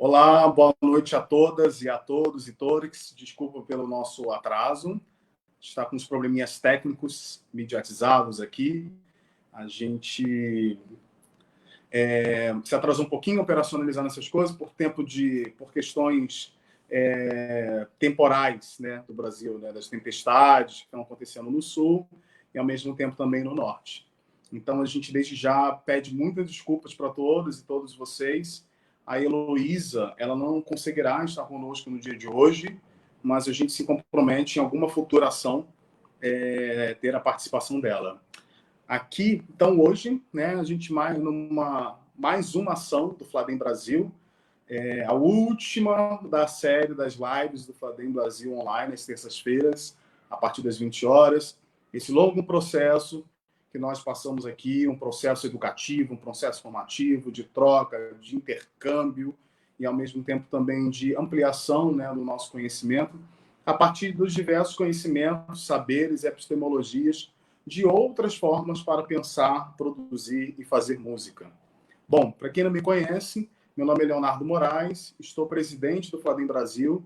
Olá, boa noite a todas e a todos e todas. Desculpa pelo nosso atraso. Está com uns probleminhas técnicos mediatizados aqui. A gente se atrasou um pouquinho operacionalizando essas coisas por questões temporais, né, do Brasil, né, das tempestades que estão acontecendo no sul e ao mesmo tempo também no norte. Então a gente desde já pede muitas desculpas para todas e todos vocês. A Heloísa, ela não conseguirá estar conosco no dia de hoje, mas a gente se compromete em alguma futura ação ter a participação dela. Aqui, então, hoje, né, a gente mais uma ação do Fladem Brasil, a última da série das lives do Fladem Brasil online, às terças-feiras, a partir das 20 horas. Esse longo processo que nós passamos aqui, um processo educativo, um processo formativo, de troca, de intercâmbio e, ao mesmo tempo, também de ampliação, né, do nosso conhecimento, a partir dos diversos conhecimentos, saberes e epistemologias de outras formas para pensar, produzir e fazer música. Bom, para quem não me conhece, meu nome é Leonardo Moraes, estou presidente do Fladem Brasil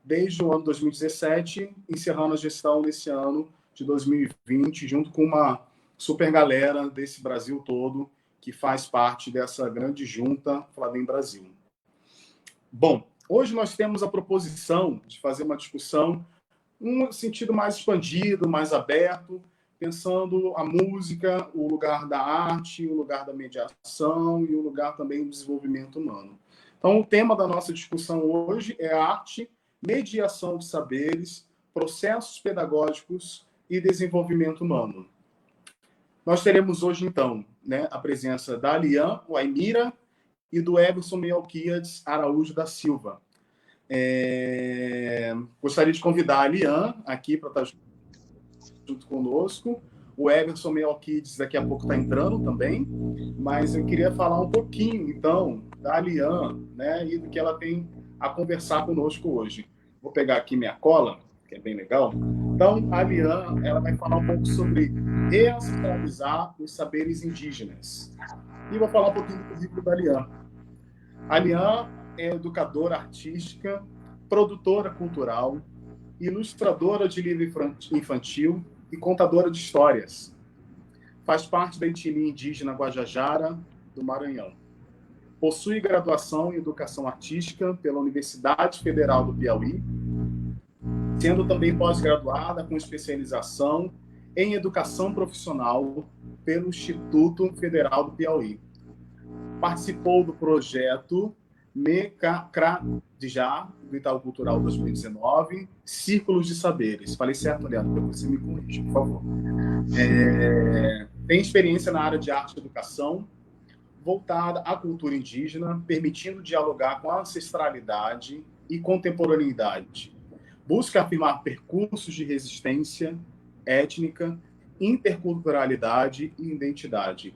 desde o ano 2017, encerrando a gestão nesse ano de 2020, junto com uma super galera desse Brasil todo que faz parte dessa grande junta Fladem Brasil. Bom, hoje nós temos a proposição de fazer uma discussão num sentido mais expandido, mais aberto, pensando a música, o lugar da arte, o lugar da mediação e o lugar também do desenvolvimento humano. Então, o tema da nossa discussão hoje é arte, mediação de saberes, processos pedagógicos e desenvolvimento humano. Nós teremos hoje, então, né, a presença da Alian Waimira e do Everson Melquiades Araújo da Silva. Gostaria de convidar a Alian aqui para estar junto conosco. O Everson Melquiades daqui a pouco está entrando também, mas eu queria falar um pouquinho, então, da Alian, né, e do que ela tem a conversar conosco hoje. Vou pegar aqui minha cola, que é bem legal. Então, a Alian, ela vai falar um pouco sobre reancestralizar os saberes indígenas. E vou falar um pouquinho do currículo da Alian. A Alian é educadora artística, produtora cultural, ilustradora de livro infantil e contadora de histórias. Faz parte da etnia indígena Guajajara, do Maranhão. Possui graduação em Educação Artística pela Universidade Federal do Piauí, sendo também pós-graduada com especialização em Educação Profissional pelo Instituto Federal do Piauí. Participou do projeto MECACRADJA, do Itaú Cultural 2019, Círculos de Saberes. Falei certo, Leandro? Depois você me corrige, por favor. Tem experiência na área de arte e educação, voltada à cultura indígena, permitindo dialogar com a ancestralidade e contemporaneidade. Busca afirmar percursos de resistência étnica, interculturalidade e identidade.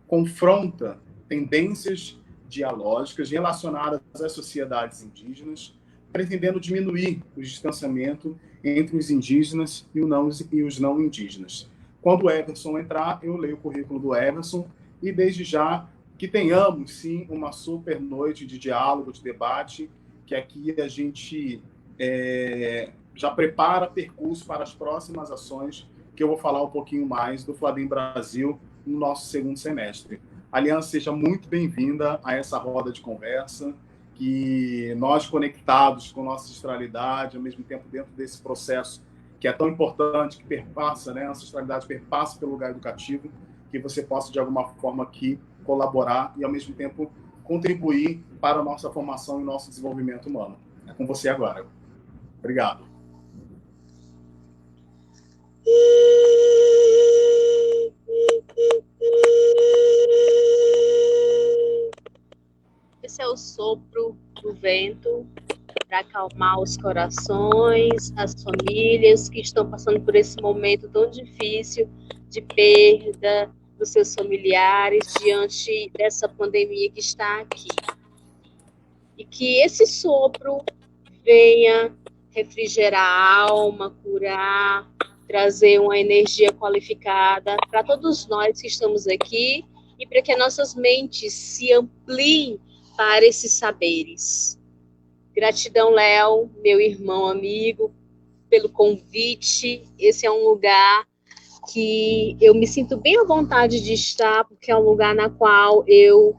Confronta tendências dialógicas relacionadas às sociedades indígenas, pretendendo diminuir o distanciamento entre os indígenas e os não indígenas. Quando o Everson entrar, eu leio o currículo do Everson e, desde já, que tenhamos, sim, uma super noite de diálogo, de debate, que aqui a gente já prepara percurso para as próximas ações, que eu vou falar um pouquinho mais do Fladem Brasil no nosso segundo semestre. Alian, seja muito bem-vinda a essa roda de conversa, que nós conectados com nossa ancestralidade, ao mesmo tempo dentro desse processo que é tão importante, que perpassa, né, a ancestralidade perpassa pelo lugar educativo, que você possa, de alguma forma, aqui colaborar e, ao mesmo tempo, contribuir para a nossa formação e nosso desenvolvimento humano. É com você agora. Obrigado. Esse é o sopro do vento para acalmar os corações, as famílias que estão passando por esse momento tão difícil de perda dos seus familiares diante dessa pandemia que está aqui. E que esse sopro venha refrigerar a alma, curar, trazer uma energia qualificada para todos nós que estamos aqui e para que as nossas mentes se ampliem para esses saberes. Gratidão, Léo, meu irmão, amigo, pelo convite. Esse é um lugar que eu me sinto bem à vontade de estar, porque é um lugar na qual eu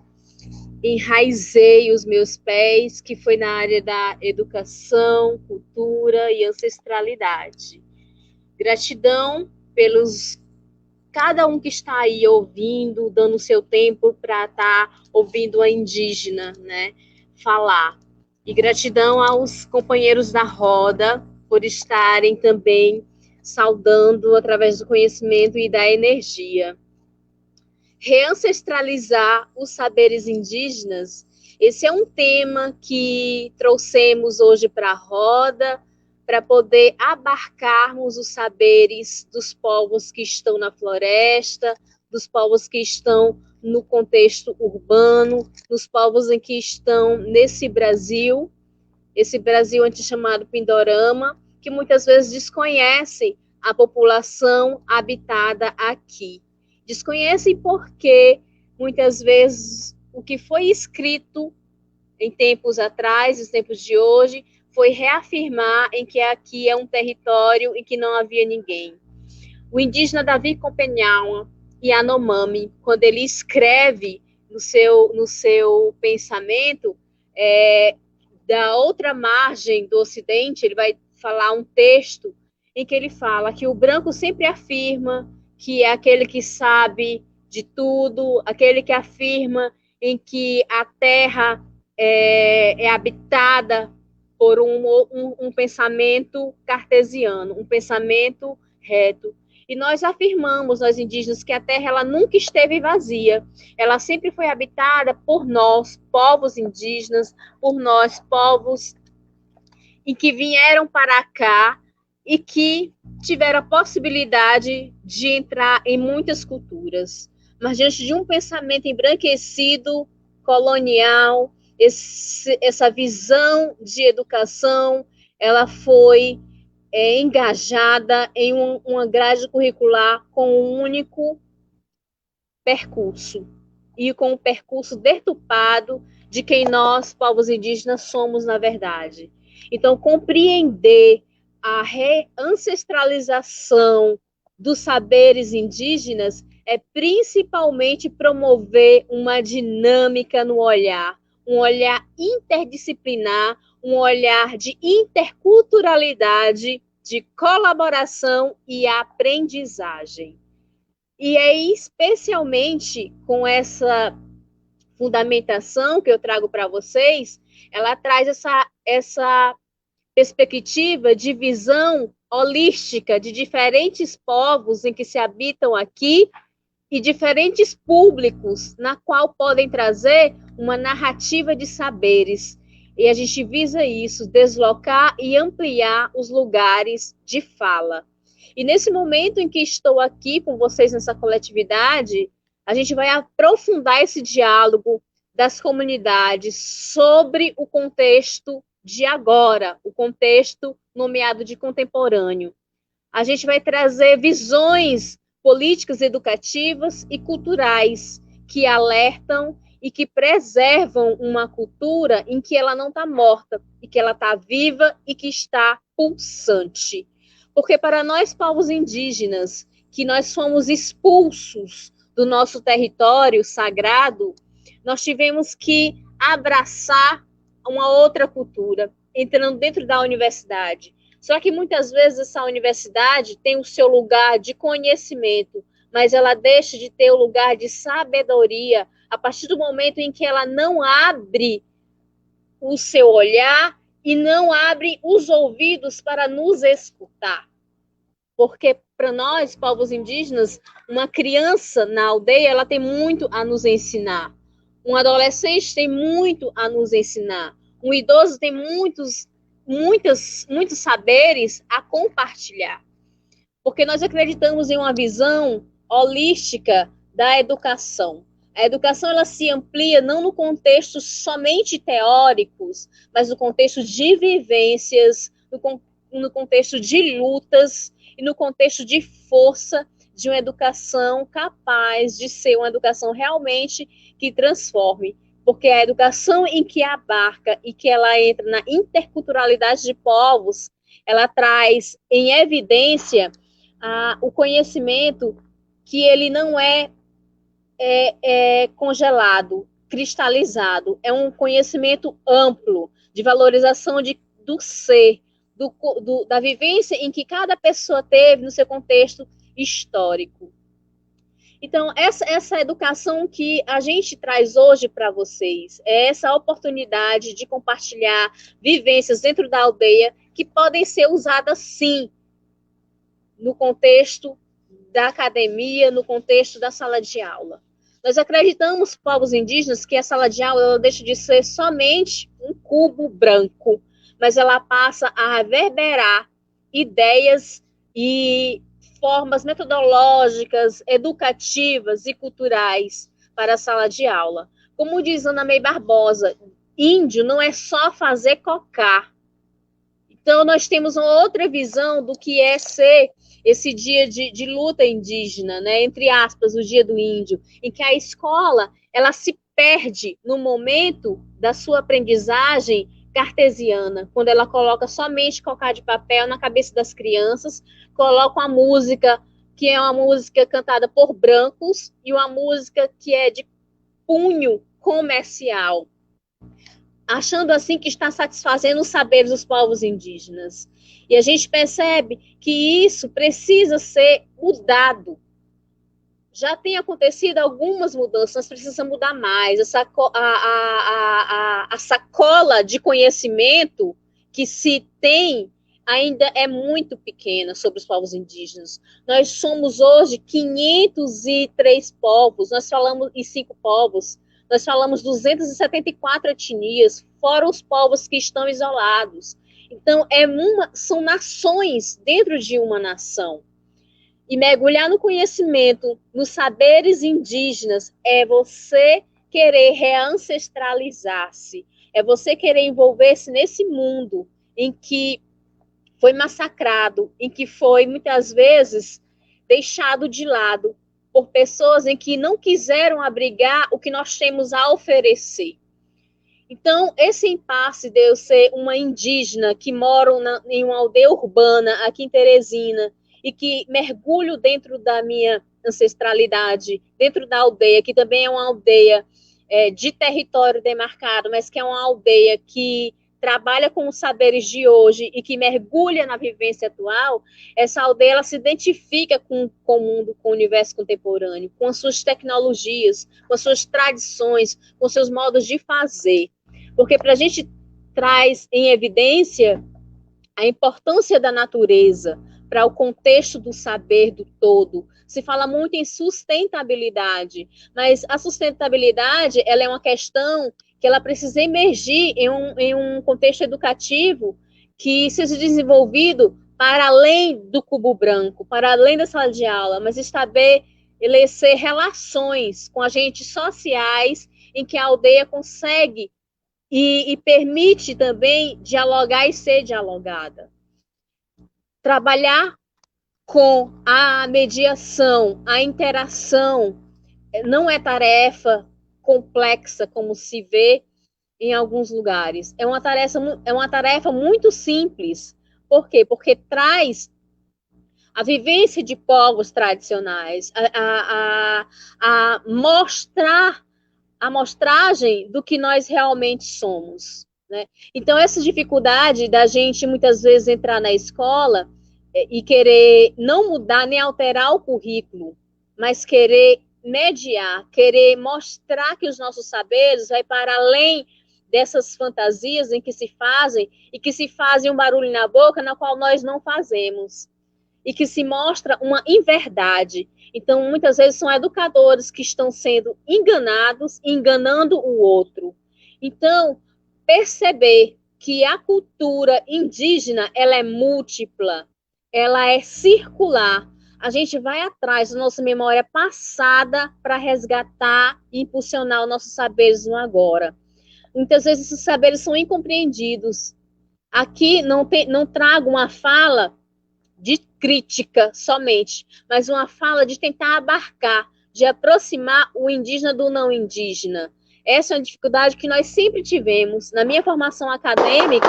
enraizei os meus pés, que foi na área da educação, cultura e ancestralidade. Gratidão pelos cada um que está aí ouvindo, dando o seu tempo para estar ouvindo a indígena, né, falar. E gratidão aos companheiros da roda por estarem também saudando através do conhecimento e da energia. Reancestralizar os saberes indígenas, esse é um tema que trouxemos hoje para a roda, para poder abarcarmos os saberes dos povos que estão na floresta, dos povos que estão no contexto urbano, dos povos em que estão nesse Brasil, esse Brasil antes chamado Pindorama, que muitas vezes desconhecem a população habitada aqui. Desconhecem porque, muitas vezes, o que foi escrito em tempos atrás, nos tempos de hoje, foi reafirmar em que aqui é um território em que não havia ninguém. O indígena Davi Compenhaua Yanomami, quando ele escreve no seu pensamento, da outra margem do Ocidente, ele vai falar um texto em que ele fala que o branco sempre afirma que é aquele que sabe de tudo, aquele que afirma em que a terra é habitada por um pensamento cartesiano, um pensamento reto. E nós afirmamos, nós indígenas, que a terra ela nunca esteve vazia. Ela sempre foi habitada por nós, povos indígenas, por nós, povos em que vieram para cá e que tiveram a possibilidade de entrar em muitas culturas. Mas diante de um pensamento embranquecido, colonial, essa visão de educação, ela foi engajada em uma grade curricular com um único percurso, e com um percurso deturpado de quem nós, povos indígenas, somos na verdade. Então, compreender a reancestralização dos saberes indígenas é principalmente promover uma dinâmica no olhar, um olhar interdisciplinar, um olhar de interculturalidade, de colaboração e aprendizagem. E é especialmente com essa fundamentação que eu trago para vocês, ela traz essa perspectiva de visão holística de diferentes povos em que se habitam aqui e diferentes públicos na qual podem trazer uma narrativa de saberes. E a gente visa isso, deslocar e ampliar os lugares de fala. E nesse momento em que estou aqui com vocês nessa coletividade, a gente vai aprofundar esse diálogo das comunidades sobre o contexto de agora, o contexto nomeado de contemporâneo. A gente vai trazer visões políticas, educativas e culturais que alertam e que preservam uma cultura em que ela não está morta, e que ela está viva e que está pulsante. Porque para nós, povos indígenas, que nós fomos expulsos do nosso território sagrado, nós tivemos que abraçar uma outra cultura, entrando dentro da universidade. Só que muitas vezes essa universidade tem o seu lugar de conhecimento, mas ela deixa de ter o lugar de sabedoria a partir do momento em que ela não abre o seu olhar e não abre os ouvidos para nos escutar. Porque para nós, povos indígenas, uma criança na aldeia, ela tem muito a nos ensinar. Um adolescente tem muito a nos ensinar. Um idoso tem muitos saberes a compartilhar. Porque nós acreditamos em uma visão holística da educação. A educação ela se amplia não no contexto somente teóricos, mas no contexto de vivências, no contexto de lutas e no contexto de força de uma educação capaz de ser uma educação realmente que transforme. porque a educação em que abarca e que ela entra na interculturalidade de povos, ela traz em evidência o conhecimento que ele não é congelado, cristalizado, é um conhecimento amplo de valorização do ser, da vivência em que cada pessoa teve no seu contexto histórico. Então, essa educação que a gente traz hoje para vocês, é essa oportunidade de compartilhar vivências dentro da aldeia que podem ser usadas, sim, no contexto da academia, no contexto da sala de aula. Nós acreditamos, povos indígenas, que a sala de aula ela deixa de ser somente um cubo branco, mas ela passa a reverberar ideias e formas metodológicas, educativas e culturais para a sala de aula. Como diz Ana May Barbosa, índio não é só fazer cocá. Então, nós temos uma outra visão do que é ser esse dia de luta indígena, né? Entre aspas, o dia do índio, em que a escola ela se perde no momento da sua aprendizagem cartesiana, quando ela coloca somente cocá de papel na cabeça das crianças, coloca uma música que é uma música cantada por brancos e uma música que é de cunho comercial, achando assim que está satisfazendo os saberes dos povos indígenas. E a gente percebe que isso precisa ser mudado. Já tem acontecido algumas mudanças, mas precisa mudar mais. A sacola de conhecimento que se tem ainda é muito pequena sobre os povos indígenas. Nós somos hoje 503 povos, nós falamos em 5 povos, nós falamos 274 etnias, fora os povos que estão isolados. Então, são nações dentro de uma nação. E mergulhar no conhecimento, nos saberes indígenas, é você querer reancestralizar-se, é você querer envolver-se nesse mundo em que foi massacrado, em que foi, muitas vezes, deixado de lado por pessoas em que não quiseram abrigar o que nós temos a oferecer. Então, esse impasse de eu ser uma indígena que moro em uma aldeia urbana aqui em Teresina e que mergulho dentro da minha ancestralidade, dentro da aldeia, que também é uma aldeia de território demarcado, mas que é uma aldeia que trabalha com os saberes de hoje e que mergulha na vivência atual, essa aldeia ela se identifica com o mundo, com o universo contemporâneo, com as suas tecnologias, com as suas tradições, com seus modos de fazer. Porque para a gente traz em evidência a importância da natureza para o contexto do saber do todo. Se fala muito em sustentabilidade, mas a sustentabilidade ela é uma questão que ela precisa emergir em um contexto educativo que seja desenvolvido para além do cubo branco, para além da sala de aula, mas estabelecer relações com agentes sociais em que a aldeia consegue e permite também dialogar e ser dialogada. Trabalhar com a mediação, a interação, não é tarefa complexa como se vê em alguns lugares. É uma tarefa muito simples. Por quê? Porque traz a vivência de povos tradicionais, a mostrar a mostragem do que nós realmente somos, né? Então, essa dificuldade da gente, muitas vezes, entrar na escola e querer não mudar nem alterar o currículo, mas querer mediar, querer mostrar que os nossos saberes vai para além dessas fantasias em que se fazem e que se fazem um barulho na boca, na qual nós não fazemos, e que se mostra uma inverdade. Então, muitas vezes são educadores que estão sendo enganados, enganando o outro. Então, perceber que a cultura indígena, ela é múltipla, ela é circular. A gente vai atrás da nossa memória passada para resgatar e impulsionar os nossos saberes no agora. Muitas vezes esses saberes são incompreendidos. Aqui não trago uma fala de crítica somente, mas uma fala de tentar abarcar, de aproximar o indígena do não indígena. Essa é uma dificuldade que nós sempre tivemos. Na minha formação acadêmica,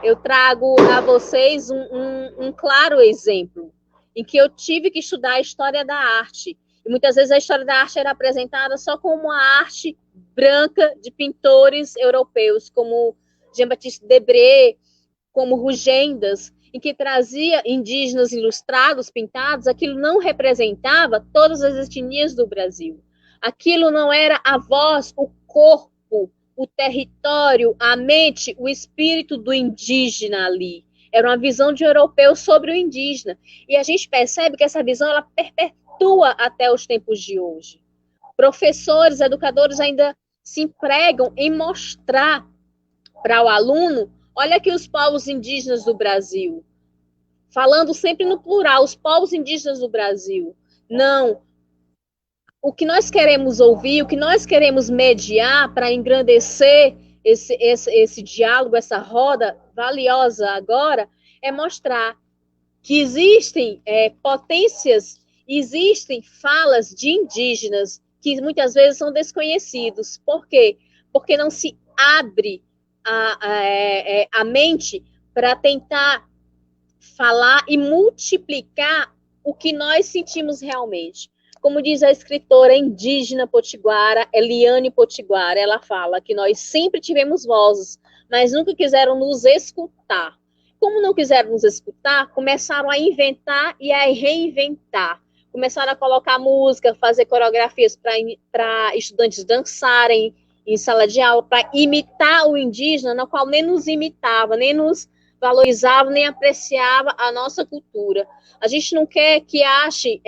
eu trago a vocês um claro exemplo, em que eu tive que estudar a história da arte. E muitas vezes a história da arte era apresentada só como uma arte branca de pintores europeus, como Jean-Baptiste Debré, como Rugendas, em que trazia indígenas ilustrados, pintados. Aquilo não representava todas as etnias do Brasil. Aquilo não era a voz, o corpo, o território, a mente, o espírito do indígena ali. Era uma visão de europeu sobre o indígena. E a gente percebe que essa visão ela perpetua até os tempos de hoje. Professores, educadores ainda se empregam em mostrar para o aluno, olha aqui os povos indígenas do Brasil. Falando sempre no plural, os povos indígenas do Brasil. Não. O que nós queremos ouvir, o que nós queremos mediar para engrandecer esse diálogo, essa roda valiosa agora, é mostrar que existem potências, existem falas de indígenas que muitas vezes são desconhecidos. Por quê? Porque não se abre a mente para tentar falar e multiplicar o que nós sentimos realmente. Como diz a escritora indígena potiguara, Eliane Potiguara, ela fala que nós sempre tivemos vozes, mas nunca quiseram nos escutar. Como não quiseram nos escutar, começaram a inventar e a reinventar. Começaram a colocar música, fazer coreografias para estudantes dançarem em sala de aula, para imitar o indígena, no qual nem nos imitava, nem nos valorizava, nem apreciava a nossa cultura. A gente não quer que ache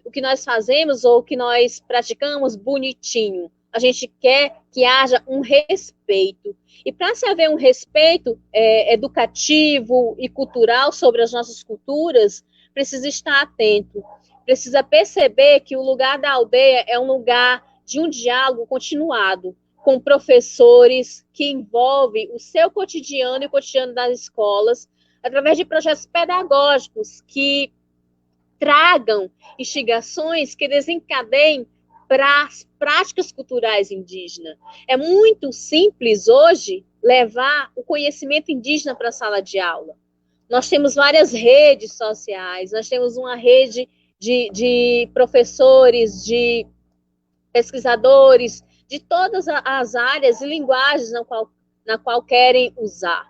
o que nós fazemos ou o que nós praticamos bonitinho. A gente quer que haja um respeito. E para se haver um respeito educativo e cultural sobre as nossas culturas, precisa estar atento. Precisa perceber que o lugar da aldeia é um lugar de um diálogo continuado com professores que envolve o seu cotidiano e o cotidiano das escolas, através de projetos pedagógicos que tragam instigações que desencadeiem para as práticas culturais indígenas. É muito simples hoje levar o conhecimento indígena para a sala de aula. Nós temos várias redes sociais, nós temos uma rede de professores, de pesquisadores, de todas as áreas e linguagens na qual querem usar.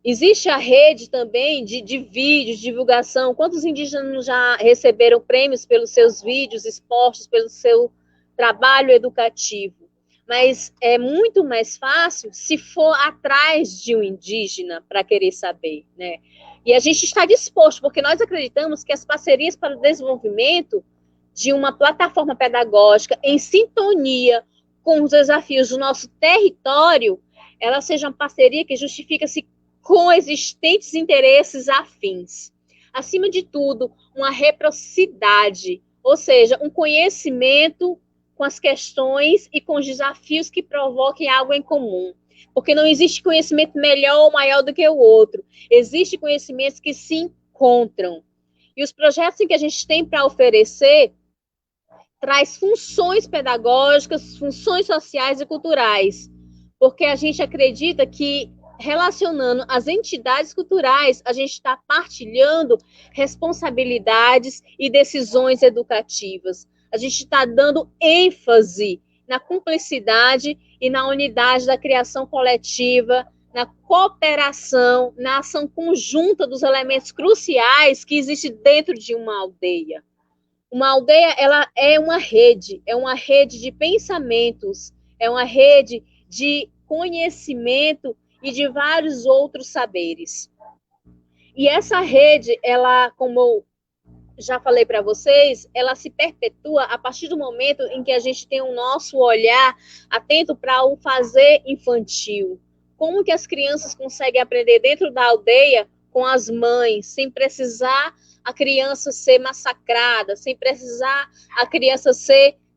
Existe a rede também de vídeos, de divulgação. Quantos indígenas já receberam prêmios pelos seus vídeos expostos, pelo seu trabalho educativo? Mas é muito mais fácil se for atrás de um indígena para querer saber, né? E a gente está disposto, porque nós acreditamos que as parcerias para o desenvolvimento de uma plataforma pedagógica em sintonia com os desafios do nosso território, ela seja uma parceria que justifica-se com existentes interesses afins. Acima de tudo, uma reciprocidade, ou seja, um conhecimento com as questões e com os desafios que provoquem algo em comum. Porque não existe conhecimento melhor ou maior do que o outro. Existem conhecimentos que se encontram. E os projetos que a gente tem para oferecer traz funções pedagógicas, funções sociais e culturais. Porque a gente acredita que relacionando as entidades culturais, a gente está partilhando responsabilidades e decisões educativas. A gente está dando ênfase na cumplicidade e na unidade da criação coletiva, na cooperação, na ação conjunta dos elementos cruciais que existem dentro de uma aldeia. Uma aldeia, ela é uma rede de pensamentos, é uma rede de conhecimento e de vários outros saberes. E essa rede, ela, como eu já falei para vocês, ela se perpetua a partir do momento em que a gente tem o nosso olhar atento para o fazer infantil. Como que as crianças conseguem aprender dentro da aldeia com as mães, sem precisar a criança ser massacrada, sem precisar a criança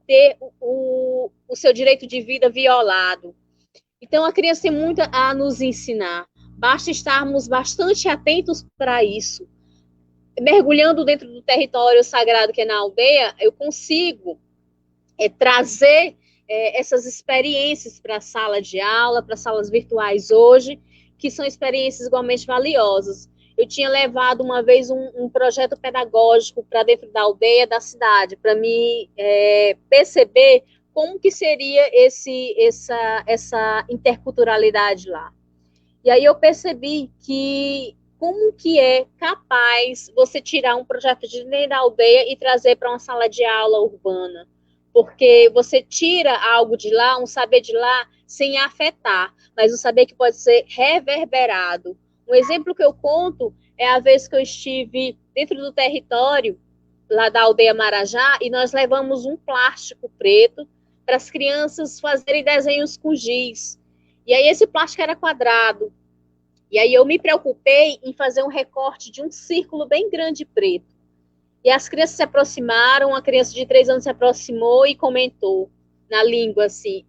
ter o seu direito de vida violado. Então, a criança tem muito a nos ensinar. Basta estarmos bastante atentos para isso. Mergulhando dentro do território sagrado que é na aldeia, eu consigo trazer essas experiências para a sala de aula, para salas virtuais hoje, que são experiências igualmente valiosas. Eu tinha levado uma vez um projeto pedagógico para dentro da aldeia da cidade, para me perceber como que seria essa interculturalidade lá. E aí eu percebi que como que é capaz você tirar um projeto de dentro da aldeia e trazer para uma sala de aula urbana. Porque você tira algo de lá, um saber de lá, sem afetar, mas um saber que pode ser reverberado. Um exemplo que eu conto é a vez que eu estive dentro do território, lá da aldeia Marajá, e nós levamos um plástico preto para as crianças fazerem desenhos com giz. E aí esse plástico era quadrado. E aí eu me preocupei em fazer um recorte de um círculo bem grande preto. E as crianças se aproximaram, uma criança de 3 anos se aproximou e comentou na língua assim,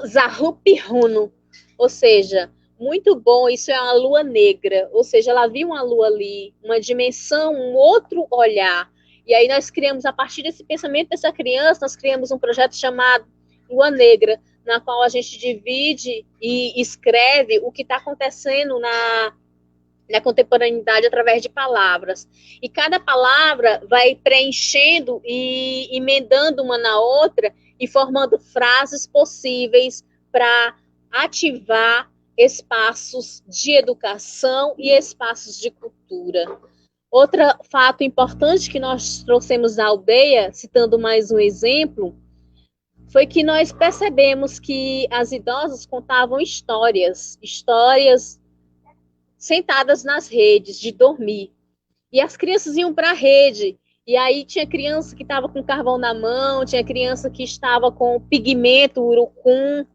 Zahupihuno, ou seja, muito bom, isso é uma lua negra, ou seja, ela viu uma lua ali, uma dimensão, um outro olhar. E aí nós criamos, a partir desse pensamento dessa criança, nós criamos um projeto chamado Lua Negra, na qual a gente divide e escreve o que está acontecendo na contemporaneidade através de palavras. E cada palavra vai preenchendo e emendando uma na outra e formando frases possíveis para ativar espaços de educação e espaços de cultura. Outro fato importante que nós trouxemos da aldeia, citando mais um exemplo, foi que nós percebemos que as idosas contavam histórias sentadas nas redes de dormir. E as crianças iam para a rede, e aí tinha criança que estava com carvão na mão, tinha criança que estava com pigmento urucum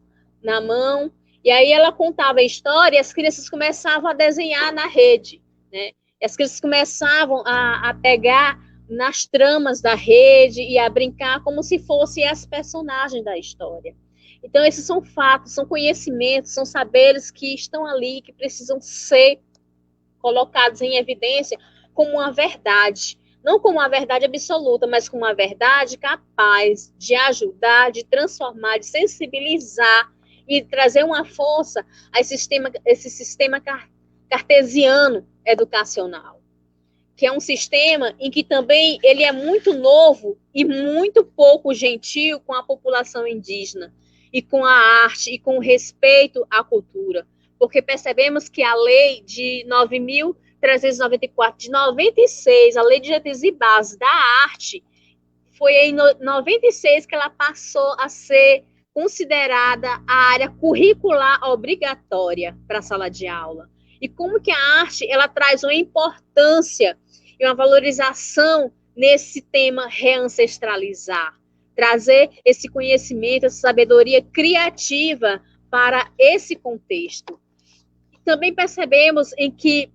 na mão, e aí ela contava a história e as crianças começavam a desenhar na rede, né? E as crianças começavam a pegar nas tramas da rede e a brincar como se fossem as personagens da história. Então, esses são fatos, são conhecimentos, são saberes que estão ali, que precisam ser colocados em evidência como uma verdade. Não como uma verdade absoluta, mas como uma verdade capaz de ajudar, de transformar, de sensibilizar e trazer uma força a esse sistema cartesiano educacional, que é um sistema em que também ele é muito novo e muito pouco gentil com a população indígena, e com a arte, e com o respeito à cultura. Porque percebemos que a lei de 9.394, de 96, a lei de diretrizes e bases da arte, foi em 96 que ela passou a ser considerada a área curricular obrigatória para a sala de aula. E como que a arte ela traz uma importância e uma valorização nesse tema reancestralizar, trazer esse conhecimento, essa sabedoria criativa para esse contexto. Também percebemos em que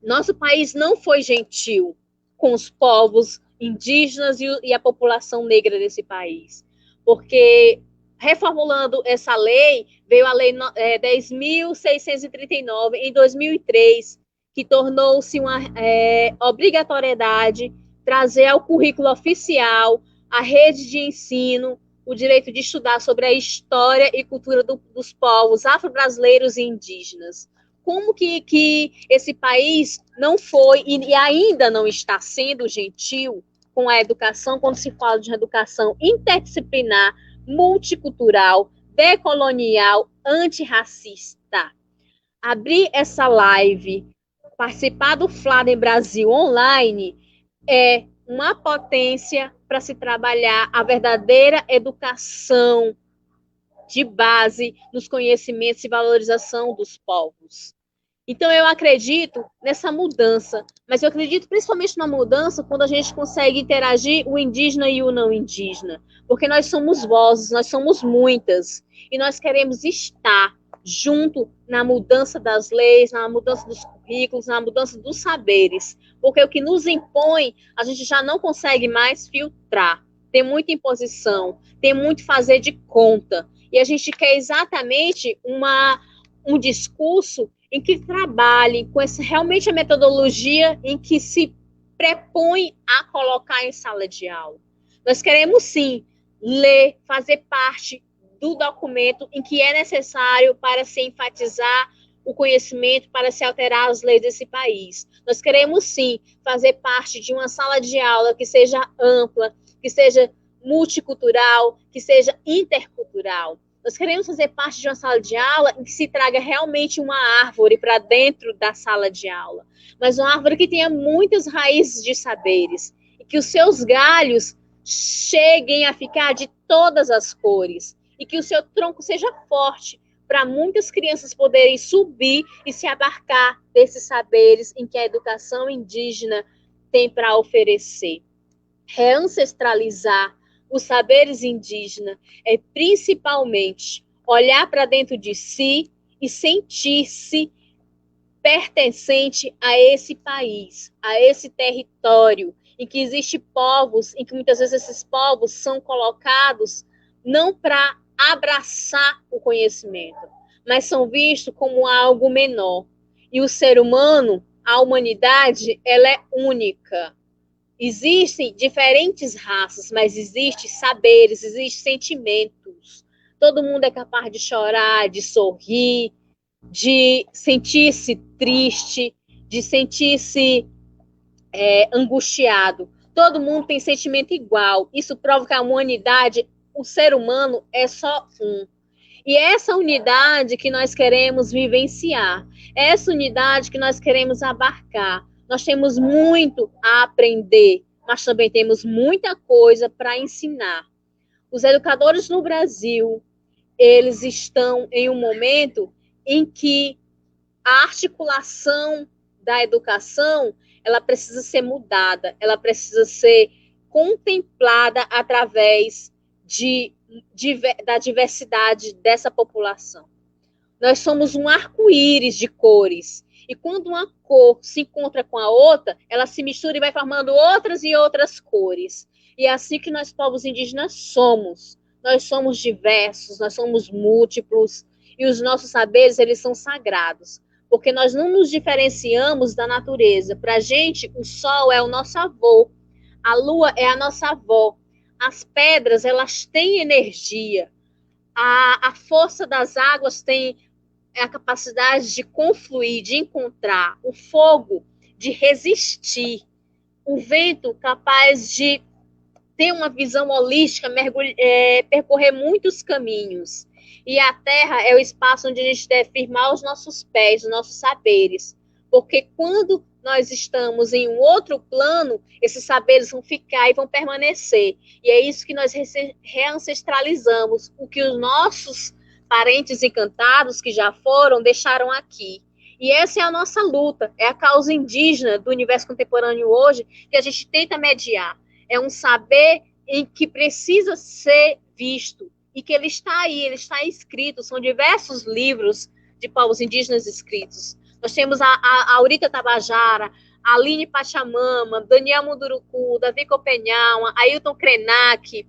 nosso país não foi gentil com os povos indígenas e a população negra desse país, porque reformulando essa lei, veio a lei 10.639 em 2003, que tornou-se uma obrigatoriedade trazer ao currículo oficial a rede de ensino o direito de estudar sobre a história e cultura dos povos afro-brasileiros e indígenas. Como que esse país não foi e ainda não está sendo gentil com a educação quando se fala de educação interdisciplinar, multicultural, decolonial, antirracista? Abrir essa live, participar do Fladen Brasil online é uma potência para se trabalhar a verdadeira educação de base nos conhecimentos e valorização dos povos. Então, eu acredito nessa mudança, mas eu acredito principalmente na mudança quando a gente consegue interagir o indígena e o não indígena, porque nós somos vozes, nós somos muitas, e nós queremos estar junto na mudança das leis, na mudança dos currículos, na mudança dos saberes, porque o que nos impõe, a gente já não consegue mais filtrar, tem muita imposição, tem muito fazer de conta, e a gente quer exatamente um discurso em que trabalhe com realmente a metodologia em que se prepõe a colocar em sala de aula. Nós queremos, sim, ler, fazer parte do documento em que é necessário para se enfatizar o conhecimento, para se alterar as leis desse país. Nós queremos, sim, fazer parte de uma sala de aula que seja ampla, que seja multicultural, que seja intercultural. Nós queremos fazer parte de uma sala de aula em que se traga realmente uma árvore para dentro da sala de aula, mas uma árvore que tenha muitas raízes de saberes e que os seus galhos cheguem a ficar de todas as cores e que o seu tronco seja forte para muitas crianças poderem subir e se abarcar desses saberes em que a educação indígena tem para oferecer. Reancestralizar os saberes indígenas é principalmente olhar para dentro de si e sentir-se pertencente a esse país, a esse território, em que existem povos, em que muitas vezes esses povos são colocados não para abraçar o conhecimento, mas são vistos como algo menor. E o ser humano, a humanidade, ela é única. Existem diferentes raças, mas existem saberes, existem sentimentos. Todo mundo é capaz de chorar, de sorrir, de sentir-se triste, de sentir-se angustiado. Todo mundo tem sentimento igual. Isso prova que a humanidade, o ser humano, é só um. E é essa unidade que nós queremos vivenciar, é essa unidade que nós queremos abarcar. Nós temos muito a aprender, mas também temos muita coisa para ensinar. Os educadores no Brasil, eles estão em um momento em que a articulação da educação, ela precisa ser mudada, ela precisa ser contemplada através da diversidade dessa população. Nós somos um arco-íris de cores, e quando uma cor se encontra com a outra, ela se mistura e vai formando outras e outras cores. E é assim que nós, povos indígenas, somos. Nós somos diversos, nós somos múltiplos, e os nossos saberes, eles são sagrados, porque nós não nos diferenciamos da natureza. Para a gente, o sol é o nosso avô, a lua é a nossa avó, as pedras, elas têm energia, a força das águas tem a capacidade de confluir, de encontrar, o fogo de resistir, o vento capaz de ter uma visão holística, percorrer muitos caminhos. E a terra é o espaço onde a gente deve firmar os nossos pés, os nossos saberes. Porque quando nós estamos em um outro plano, esses saberes vão ficar e vão permanecer. E é isso que nós reancestralizamos, o que os nossos parentes encantados que já foram, deixaram aqui. E essa é a nossa luta, é a causa indígena do universo contemporâneo hoje, que a gente tenta mediar. É um saber em que precisa ser visto, e que ele está aí, ele está escrito, são diversos livros de povos indígenas escritos. Nós temos a Aurita Tabajara, a Aline Pachamama, Daniel Munduruku, Davi Copenhaua, Ailton Krenak.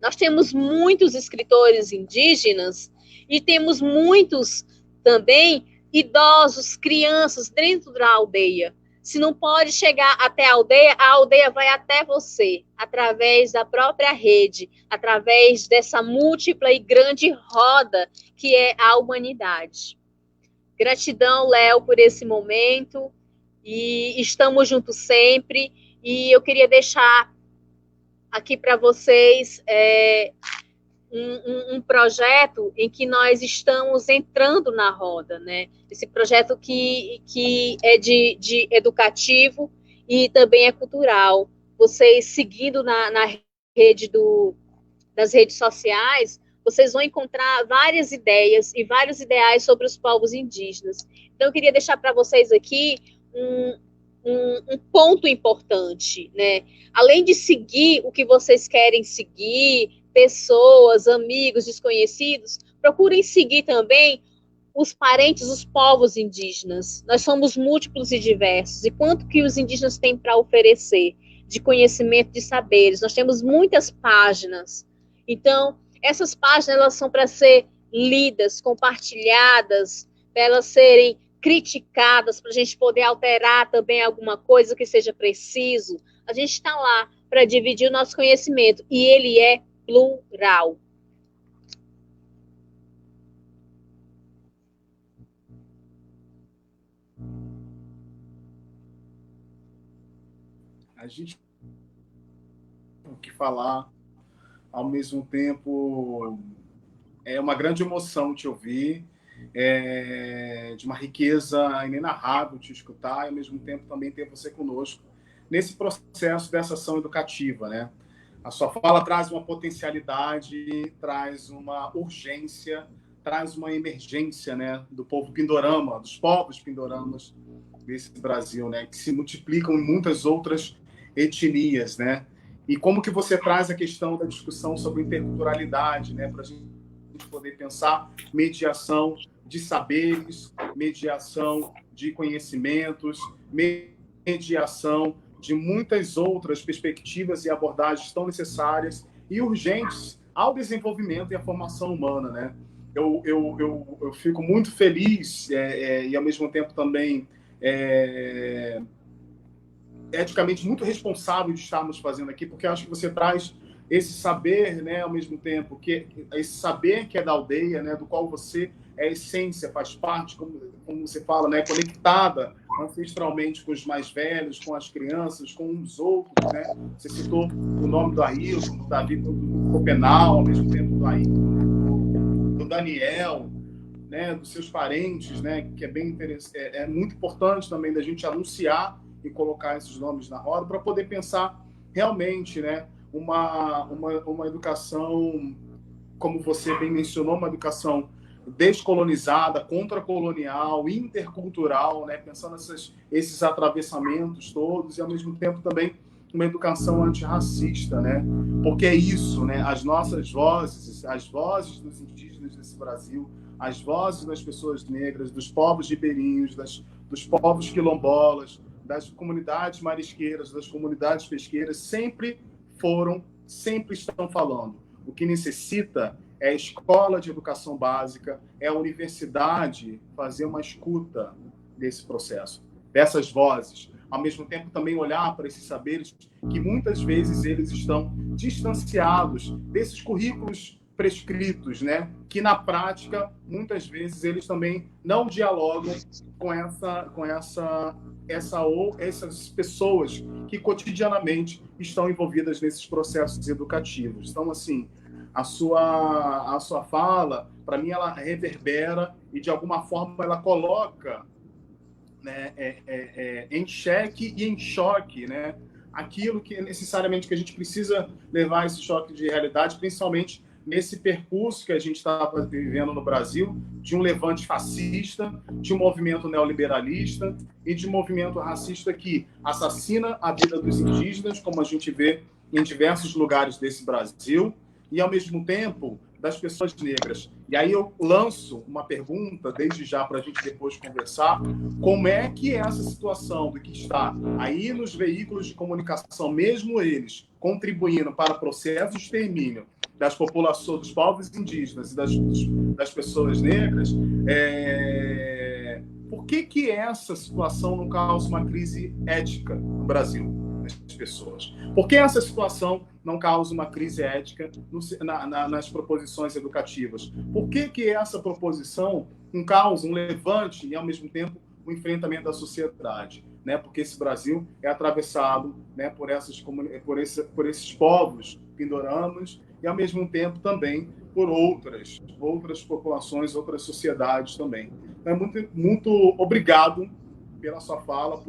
Nós temos muitos escritores indígenas e temos muitos também idosos, crianças dentro da aldeia. Se não pode chegar até a aldeia vai até você, através da própria rede, através dessa múltipla e grande roda que é a humanidade. Gratidão, Léo, por esse momento, e estamos juntos sempre, e eu queria deixar aqui para vocês um projeto em que nós estamos entrando na roda, né? Esse projeto que é de educativo e também é cultural. Vocês seguindo na rede das redes sociais, vocês vão encontrar várias ideias e vários ideais sobre os povos indígenas. Então, eu queria deixar para vocês aqui um ponto importante, né? Além de seguir o que vocês querem seguir, pessoas, amigos, desconhecidos, procurem seguir também os parentes, os povos indígenas. Nós somos múltiplos e diversos, e quanto que os indígenas têm para oferecer de conhecimento, de saberes. Nós temos muitas páginas. Então, essas páginas, elas são para ser lidas, compartilhadas, para elas serem criticadas, para a gente poder alterar também alguma coisa que seja preciso. A gente está lá para dividir o nosso conhecimento, e ele é plural. A gente tem que falar, ao mesmo tempo, é uma grande emoção te ouvir, de uma riqueza inenarrável te escutar, e ao mesmo tempo também ter você conosco nesse processo dessa ação educativa, né? A sua fala traz uma potencialidade, traz uma urgência, traz uma emergência, né, do povo pindorama, dos povos pindoramas desse Brasil, né, que se multiplicam em muitas outras etnias, né? E como que você traz a questão da discussão sobre interculturalidade, né, para a gente poder pensar mediação de saberes, mediação de conhecimentos, mediação de muitas outras perspectivas e abordagens tão necessárias e urgentes ao desenvolvimento e à formação humana, né? Eu fico muito feliz e, ao mesmo tempo, também eticamente muito responsável de estarmos fazendo aqui, porque acho que você traz esse saber, né, ao mesmo tempo, que esse saber que é da aldeia, né, do qual você é a essência, faz parte, como você fala, né, conectada ancestralmente com os mais velhos, com as crianças, com os outros, né? Você citou o nome do Ailton, do Davi, do Copenal, ao mesmo tempo do Ailton, do Daniel, né, dos seus parentes, né, que é bem interessante, é muito importante também da gente anunciar e colocar esses nomes na roda para poder pensar realmente, né, uma educação, como você bem mencionou, uma educação descolonizada, contracolonial, intercultural, né, pensando esses atravessamentos todos e, ao mesmo tempo, também uma educação antirracista, né? Porque é isso, né? As nossas vozes, as vozes dos indígenas desse Brasil, as vozes das pessoas negras, dos povos ribeirinhos, dos povos quilombolas, das comunidades marisqueiras, das comunidades pesqueiras, sempre estão falando. O que necessita é a escola de educação básica, é a universidade fazer uma escuta desse processo, dessas vozes. Ao mesmo tempo, também olhar para esses saberes que muitas vezes eles estão distanciados desses currículos prescritos, né? Que na prática, muitas vezes, eles também não dialogam com essas pessoas que cotidianamente estão envolvidas nesses processos educativos. Então, assim, a sua fala, para mim, ela reverbera e, de alguma forma, ela coloca, né, em xeque e em choque, né, aquilo que necessariamente que a gente precisa levar esse choque de realidade, principalmente nesse percurso que a gente está vivendo no Brasil, de um levante fascista, de um movimento neoliberalista e de um movimento racista que assassina a vida dos indígenas, como a gente vê em diversos lugares desse Brasil, e, ao mesmo tempo, das pessoas negras. E aí eu lanço uma pergunta, desde já, para a gente depois conversar, como é que essa situação do que está aí nos veículos de comunicação, mesmo eles contribuindo para o processo de extermínio das populações, dos povos indígenas e das pessoas negras, por que essa situação não causa uma crise ética no Brasil, nas pessoas? Por que essa situação não causa uma crise ética nas proposições educativas? Por que essa proposição não causa um levante e, ao mesmo tempo, um enfrentamento da sociedade? Né? Porque esse Brasil é atravessado, né, por esses povos pindoramas e, ao mesmo tempo, também por outras populações, outras sociedades também. Então, muito obrigado pela sua fala,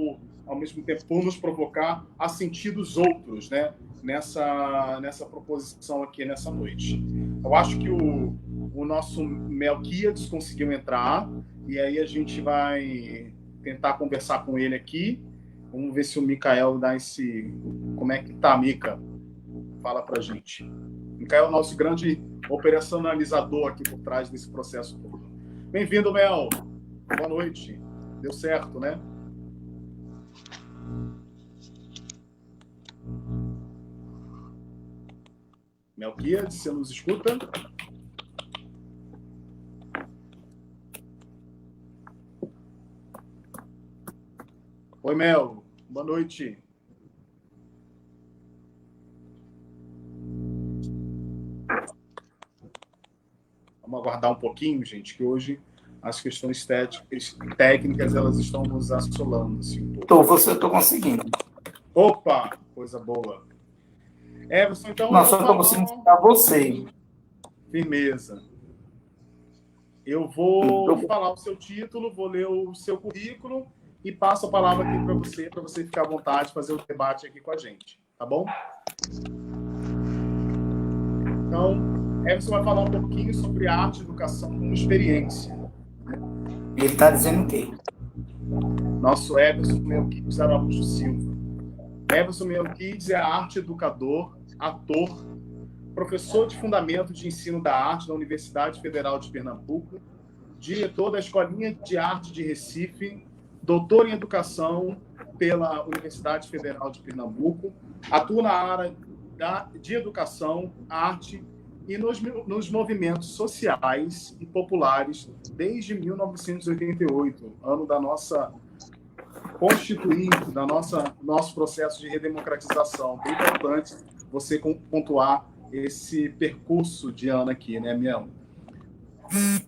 ao mesmo tempo, por nos provocar a sentir os outros, né, nessa proposição aqui nessa noite. Eu acho que o nosso Melquiades conseguiu entrar, e aí a gente vai tentar conversar com ele aqui. Vamos ver se o Micael dá esse... Como é que tá, Mica? Fala pra gente. Micael é o nosso grande operacionalizador aqui por trás desse processo todo. Bem-vindo, Mel. Boa noite. Deu certo, né? Melquiades, você nos escuta? Oi, Mel. Boa noite. aguardar um pouquinho, gente, que hoje as questões técnicas elas estão nos assolando. Assim, eu tô conseguindo. Opa, coisa boa. Everson, então Não, só estou conseguindo citar você. Firmeza. Eu vou falar o seu título, vou ler o seu currículo e passo a palavra aqui para você ficar à vontade de fazer o debate aqui com a gente, tá bom? Então, Everson vai falar um pouquinho sobre arte e educação como experiência. Ele está dizendo o quê? Nosso Everson Melquides Araújo Silva. Everson Melquides é arte educador, ator, professor de fundamento de ensino da arte da Universidade Federal de Pernambuco, diretor da Escolinha de Arte de Recife, doutor em educação pela Universidade Federal de Pernambuco, atua na área de educação, arte e nos movimentos sociais e populares desde 1988, ano da nossa constituinte, da nosso processo de redemocratização. Bem importante você pontuar esse percurso de Ana aqui, né, Mel?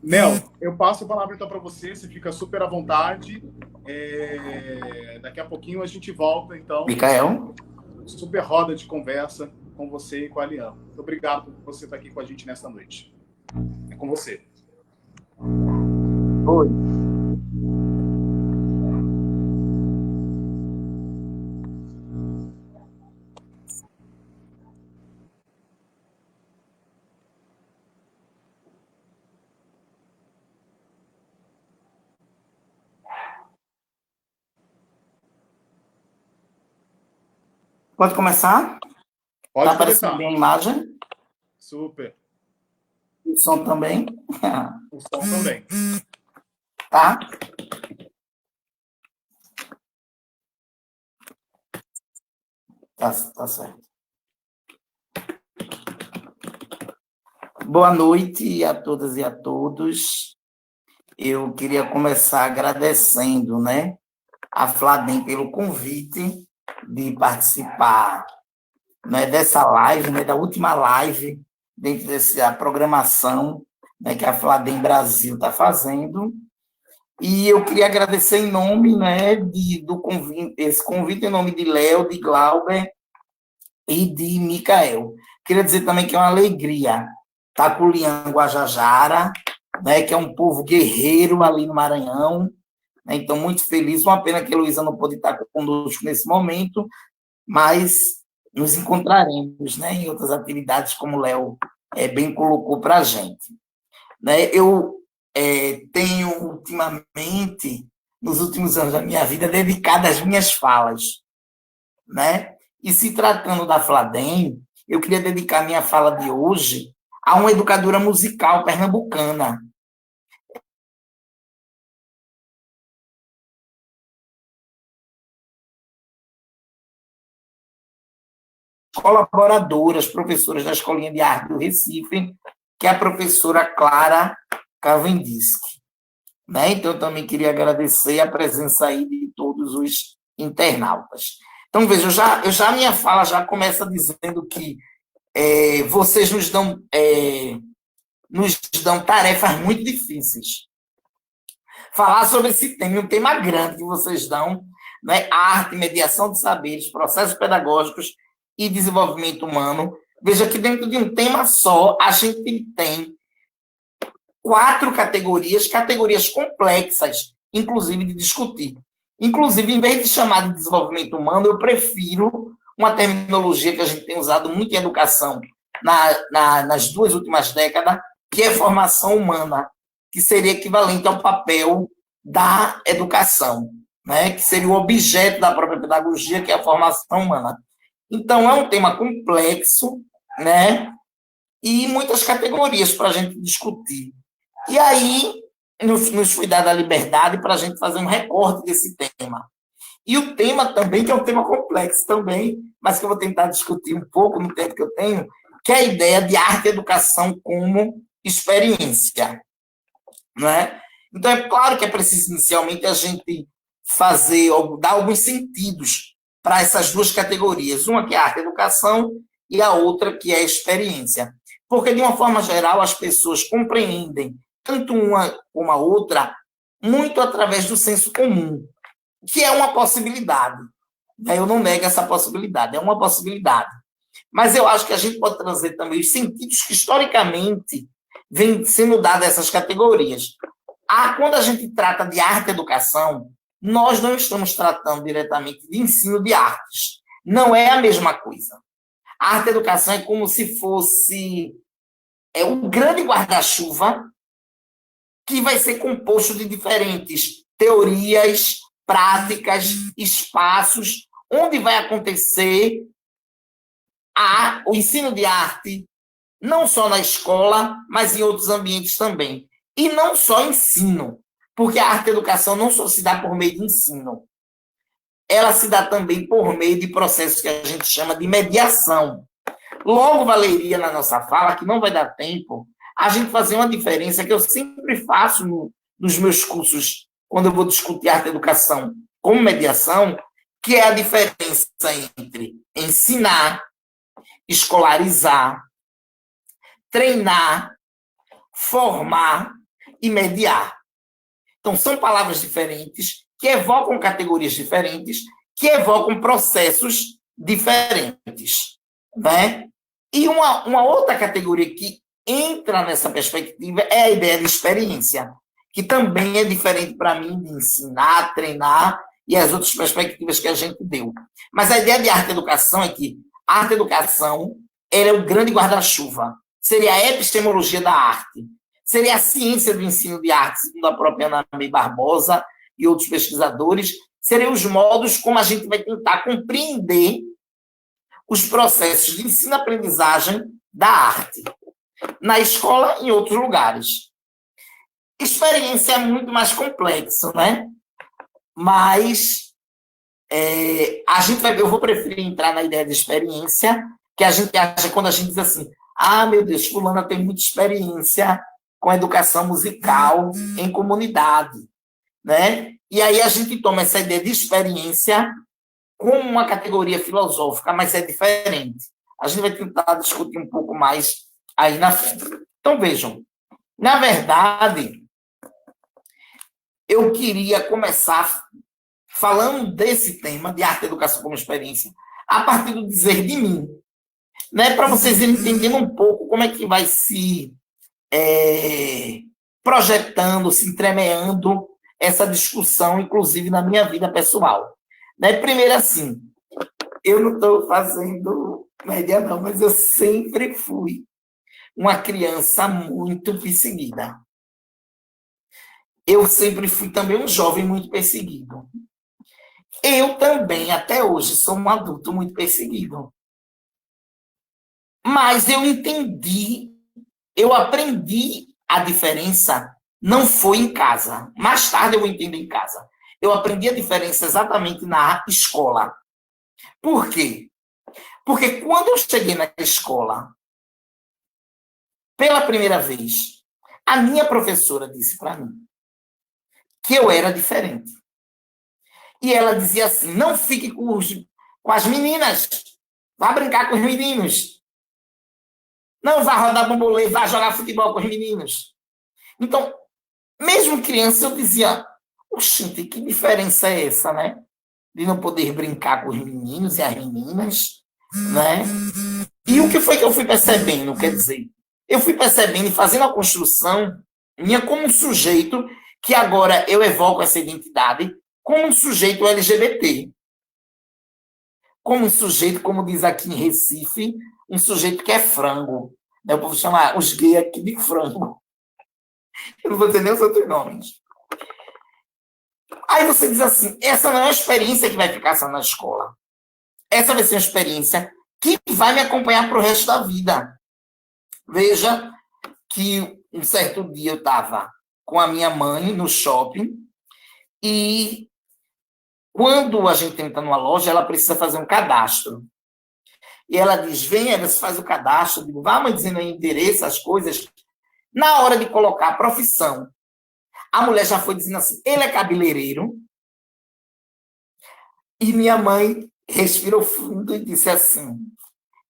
Mel, eu passo a palavra então para você fica super à vontade. Daqui a pouquinho a gente volta, então. Micael? Super roda de conversa com você e com a Liana. Muito obrigado por você estar aqui com a gente nesta noite. É com você. Oi. Pode começar? Pode tá aparecendo bem a imagem? Super. O som também? O som também. Tá? Tá certo. Boa noite a todas e a todos. Eu queria começar agradecendo, né, a Fladem pelo convite de participar, né, dessa live, né, da última live dentro dessa programação, né, que a Fladem Brasil está fazendo. E eu queria agradecer em nome, né, do convite, esse convite em nome de Léo, de Glauber e de Micael. Queria dizer também que é uma alegria estar com o Lian Guajajara, né, que é um povo guerreiro ali no Maranhão. Então, muito feliz. Uma pena que a Heloísa não pôde estar conosco nesse momento, mas nos encontraremos, né, em outras atividades, como o Léo bem colocou para a gente. Né, eu tenho, ultimamente, nos últimos anos da minha vida, dedicado às minhas falas. Né? E se tratando da Fladem, eu queria dedicar minha fala de hoje a uma educadora musical pernambucana, colaboradoras, professoras da Escolinha de Arte do Recife, que é a professora Clara Cavendiski. Né? Então, eu também queria agradecer a presença aí de todos os internautas. Então, veja, a minha fala já começa dizendo que vocês nos dão tarefas muito difíceis. Falar sobre esse tema, um tema grande que vocês dão, né? Arte, mediação de saberes, processos pedagógicos e desenvolvimento humano. Veja que dentro de um tema só, a gente tem 4 categorias complexas, inclusive de discutir. Inclusive, em vez de chamar de desenvolvimento humano, eu prefiro uma terminologia que a gente tem usado muito em educação nas 2 últimas décadas, que é formação humana, que seria equivalente ao papel da educação, né? Que seria o objeto da própria pedagogia, que é a formação humana. Então, é um tema complexo, né? E muitas categorias para a gente discutir. E aí, nos foi dada a liberdade para a gente fazer um recorte desse tema. E o tema também, que é um tema complexo também, mas que eu vou tentar discutir um pouco no tempo que eu tenho, que é a ideia de arte e educação como experiência. Né? Então, é claro que é preciso, inicialmente, a gente dar alguns sentidos para essas 2 categorias. Uma que é a arte e educação e a outra que é a experiência. Porque, de uma forma geral, as pessoas compreendem, tanto uma como a outra, muito através do senso comum, que é uma possibilidade. Eu não nego essa possibilidade, é uma possibilidade. Mas eu acho que a gente pode trazer também os sentidos que, historicamente, vêm sendo dados a essas categorias. Quando a gente trata de arte e educação, nós não estamos tratando diretamente de ensino de artes. Não é a mesma coisa. A arte e educação é como se fosse um grande guarda-chuva que vai ser composto de diferentes teorias, práticas, espaços, onde vai acontecer o ensino de arte, não só na escola, mas em outros ambientes também. E não só ensino, porque a arte e educação não só se dá por meio de ensino, ela se dá também por meio de processos que a gente chama de mediação. Logo, valeria na nossa fala, que não vai dar tempo, a gente fazer uma diferença que eu sempre faço nos meus cursos, quando eu vou discutir arte e educação como mediação, que é a diferença entre ensinar, escolarizar, treinar, formar e mediar. Então, são palavras diferentes, que evocam categorias diferentes, que evocam processos diferentes. Né? E uma outra categoria que entra nessa perspectiva é a ideia de experiência, que também é diferente para mim de ensinar, treinar e as outras perspectivas que a gente deu. Mas a ideia de arte-educação é que a arte-educação é o grande guarda-chuva. Seria a epistemologia da arte. Seria a ciência do ensino de arte, segundo a própria Ana May Barbosa e outros pesquisadores. Seriam os modos como a gente vai tentar compreender os processos de ensino-aprendizagem da arte. Na escola e em outros lugares. Experiência é muito mais complexo, né? Mas eu vou preferir entrar na ideia de experiência, que a gente acha quando a gente diz assim, meu Deus, fulana tem muita experiência com educação musical em comunidade, né? E aí a gente toma essa ideia de experiência como uma categoria filosófica, mas é diferente. A gente vai tentar discutir um pouco mais aí na frente. Então, vejam, na verdade, eu queria começar falando desse tema de arte e educação como experiência a partir do dizer de mim, né? Para vocês entenderem um pouco como é que vai se projetando, se entremeando essa discussão, inclusive na minha vida pessoal. Né? Primeiro, assim, eu não estou fazendo média não, mas eu sempre fui uma criança muito perseguida. Eu sempre fui também um jovem muito perseguido. Eu também, até hoje, sou um adulto muito perseguido. Mas eu aprendi a diferença, não foi em casa. Mais tarde eu entendi em casa. Eu aprendi a diferença exatamente na escola. Por quê? Porque quando eu cheguei na escola, pela primeira vez, a minha professora disse para mim que eu era diferente. E ela dizia assim, não fique com as meninas, vá brincar com os meninos. Não vá rodar bambolê, vá jogar futebol com os meninos. Então, mesmo criança, eu dizia, oxente, que diferença é essa, né? De não poder brincar com os meninos e as meninas, né? E o que foi que eu fui percebendo? Quer dizer, eu fui percebendo e fazendo a construção minha como um sujeito que agora eu evoco essa identidade como um sujeito LGBT. Como um sujeito, como diz aqui em Recife, um sujeito que é frango. Eu vou chamar os gays aqui de frango. Eu não vou dizer nem os outros nomes. Aí você diz assim, essa não é uma experiência que vai ficar só na escola. Essa vai ser uma experiência que vai me acompanhar para o resto da vida. Veja que um certo dia eu estava com a minha mãe no shopping e quando a gente entra numa loja, ela precisa fazer um cadastro. E ela diz, venha, você faz o cadastro. Eu digo, vá, mãe, dizendo o endereço, as coisas. Na hora de colocar a profissão, a mulher já foi dizendo assim, ele é cabeleireiro. E minha mãe respirou fundo e disse assim,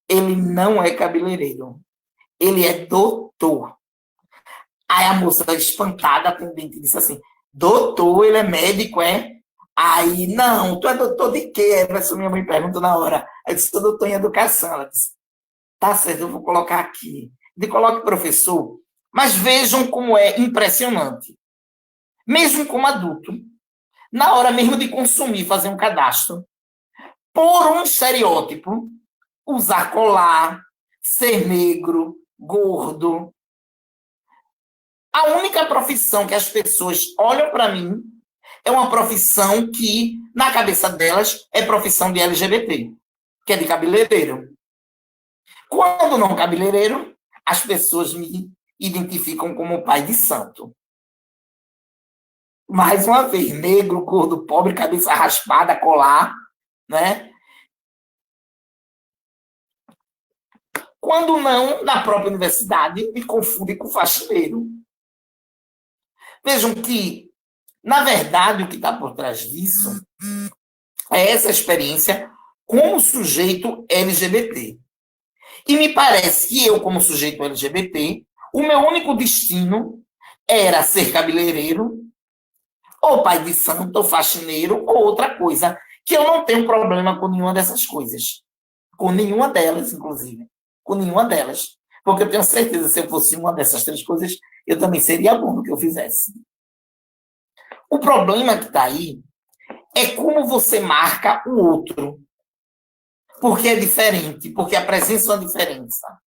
ele não é cabeleireiro. ele é doutor. Aí a moça espantada, atendente, disse assim, doutor, ele é médico, é? Aí, não, tu é doutor de quê? Essa minha mãe perguntou na hora. Eu disse, sou doutor em educação. Ela disse, tá certo, eu vou colocar aqui. De coloque professor. Mas vejam como é impressionante. Mesmo como adulto, na hora mesmo de consumir, fazer um cadastro, por um estereótipo, usar colar, ser negro, gordo. A única profissão que as pessoas olham para mim é uma profissão que, na cabeça delas, é profissão de LGBT, que é de cabeleireiro. Quando não cabeleireiro, as pessoas me identificam como pai de santo. Mais uma vez, negro, gordo, pobre, cabeça raspada, colar, né? Quando não, na própria universidade, me confunde com faxineiro. Vejam que, na verdade, o que está por trás disso é essa experiência como sujeito LGBT. E me parece que eu, como sujeito LGBT, o meu único destino era ser cabeleireiro, ou pai de santo, ou faxineiro, ou outra coisa, que eu não tenho problema com nenhuma dessas coisas. Com nenhuma delas, inclusive. Com nenhuma delas. Porque eu tenho certeza, se eu fosse uma dessas três coisas, eu também seria bom no que eu fizesse. O problema que está aí é como você marca o outro. Porque é diferente, porque apresenta uma diferença.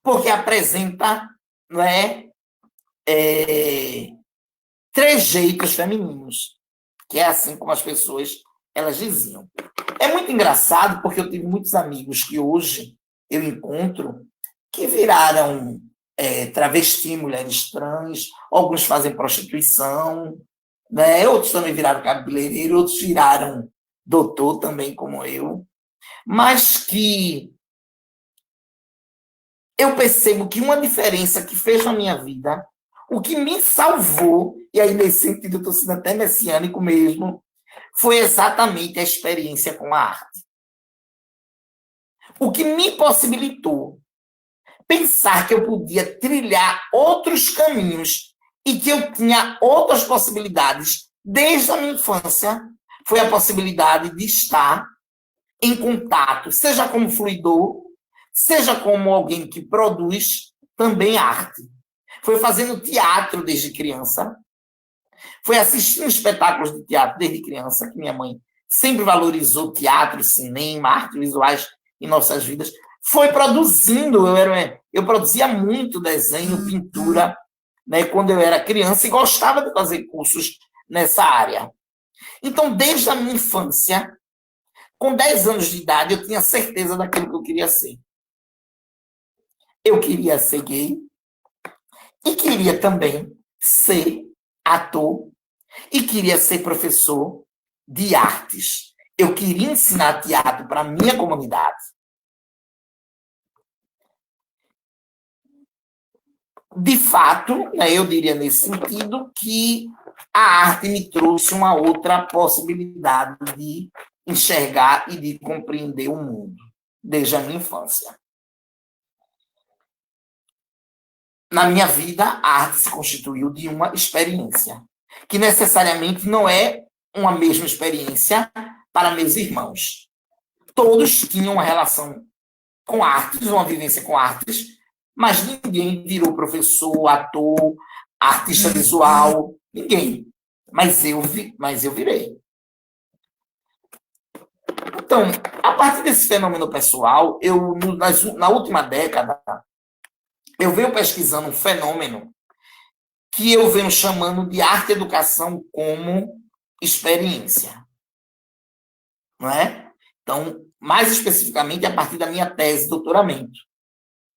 Porque apresenta, não é, trejeitos femininos, que é assim como as pessoas elas diziam. É muito engraçado porque eu tive muitos amigos que hoje eu encontro que viraram travesti, mulheres trans, alguns fazem prostituição, né? Outros também viraram cabeleireiro, outros viraram doutor também, como eu, mas que eu percebo que uma diferença que fez na minha vida, o que me salvou, e aí nesse sentido eu estou sendo até messiânico mesmo, foi exatamente a experiência com a arte. O que me possibilitou pensar que eu podia trilhar outros caminhos e que eu tinha outras possibilidades desde a minha infância, foi a possibilidade de estar em contato, seja como fluidor, seja como alguém que produz também arte. Foi fazendo teatro desde criança, foi assistindo espetáculos de teatro desde criança, que minha mãe sempre valorizou teatro, cinema, artes visuais em nossas vidas. Foi produzindo, eu produzia muito desenho, pintura, né, quando eu era criança e gostava de fazer cursos nessa área. Então, desde a minha infância, com 10 anos de idade, eu tinha certeza daquilo que eu queria ser. Eu queria ser gay e queria também ser ator e queria ser professor de artes. Eu queria ensinar teatro para a minha comunidade. De fato, né, eu diria nesse sentido que a arte me trouxe uma outra possibilidade de enxergar e de compreender o mundo, desde a minha infância. Na minha vida, a arte se constituiu de uma experiência, que necessariamente não é uma mesma experiência para meus irmãos. Todos tinham uma relação com artes, uma vivência com artes, mas ninguém virou professor, ator, artista visual, ninguém. Mas eu virei. Então, a partir desse fenômeno pessoal, na última década, eu venho pesquisando um fenômeno que eu venho chamando de arte e educação como experiência. Não é? Então, mais especificamente, a partir da minha tese de doutoramento.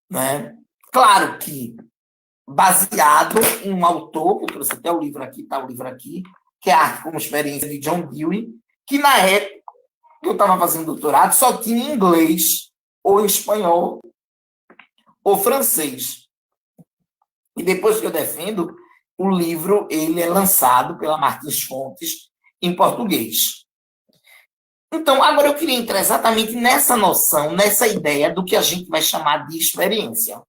Não é? Claro que baseado em um autor, que eu trouxe até o livro aqui, está o livro aqui, que é Arte como Experiência, de John Dewey, que na época que eu estava fazendo doutorado só tinha em inglês, ou em espanhol, ou francês. E depois que eu defendo, o livro ele é lançado pela Martins Fontes em português. Então, agora eu queria entrar exatamente nessa noção, nessa ideia do que a gente vai chamar de experiência.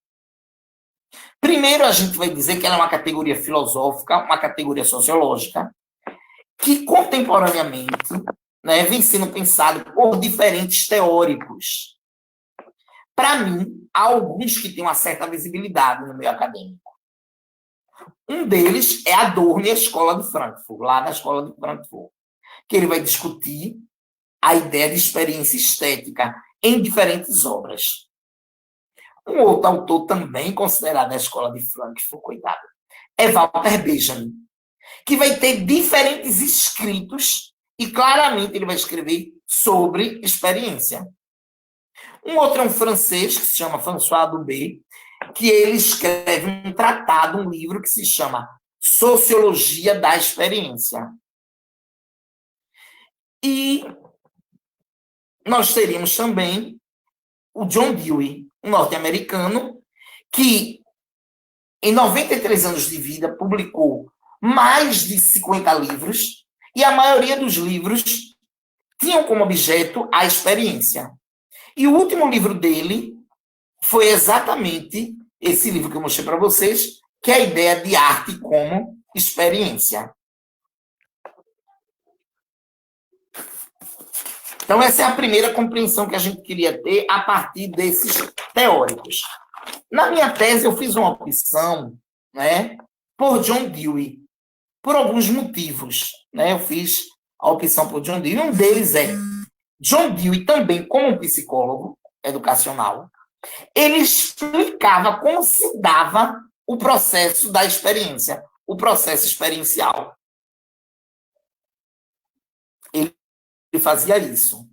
Primeiro, a gente vai dizer que ela é uma categoria filosófica, uma categoria sociológica, que contemporaneamente, né, vem sendo pensado por diferentes teóricos. Para mim, há alguns que têm uma certa visibilidade no meio acadêmico. Um deles é Adorno e a Escola de Frankfurt, lá na Escola de Frankfurt, que ele vai discutir a ideia de experiência estética em diferentes obras. Um outro autor também considerado na Escola de Frankfurt, cuidado, é Walter Benjamin, que vai ter diferentes escritos e claramente ele vai escrever sobre experiência. Um outro é um francês que se chama François Dubé, que ele escreve um tratado, um livro que se chama Sociologia da Experiência. E nós teríamos também o John Dewey, um norte-americano, que em 93 anos de vida publicou mais de 50 livros, e a maioria dos livros tinham como objeto a experiência. E o último livro dele foi exatamente esse livro que eu mostrei para vocês, que é a ideia de arte como experiência. Então, essa é a primeira compreensão que a gente queria ter a partir desses teóricos. Na minha tese, eu fiz uma opção, né, por John Dewey, por alguns motivos. Né? Eu fiz a opção por John Dewey. Um deles é John Dewey, também como um psicólogo educacional, ele explicava como se dava o processo da experiência, o processo experiencial. Ele fazia isso.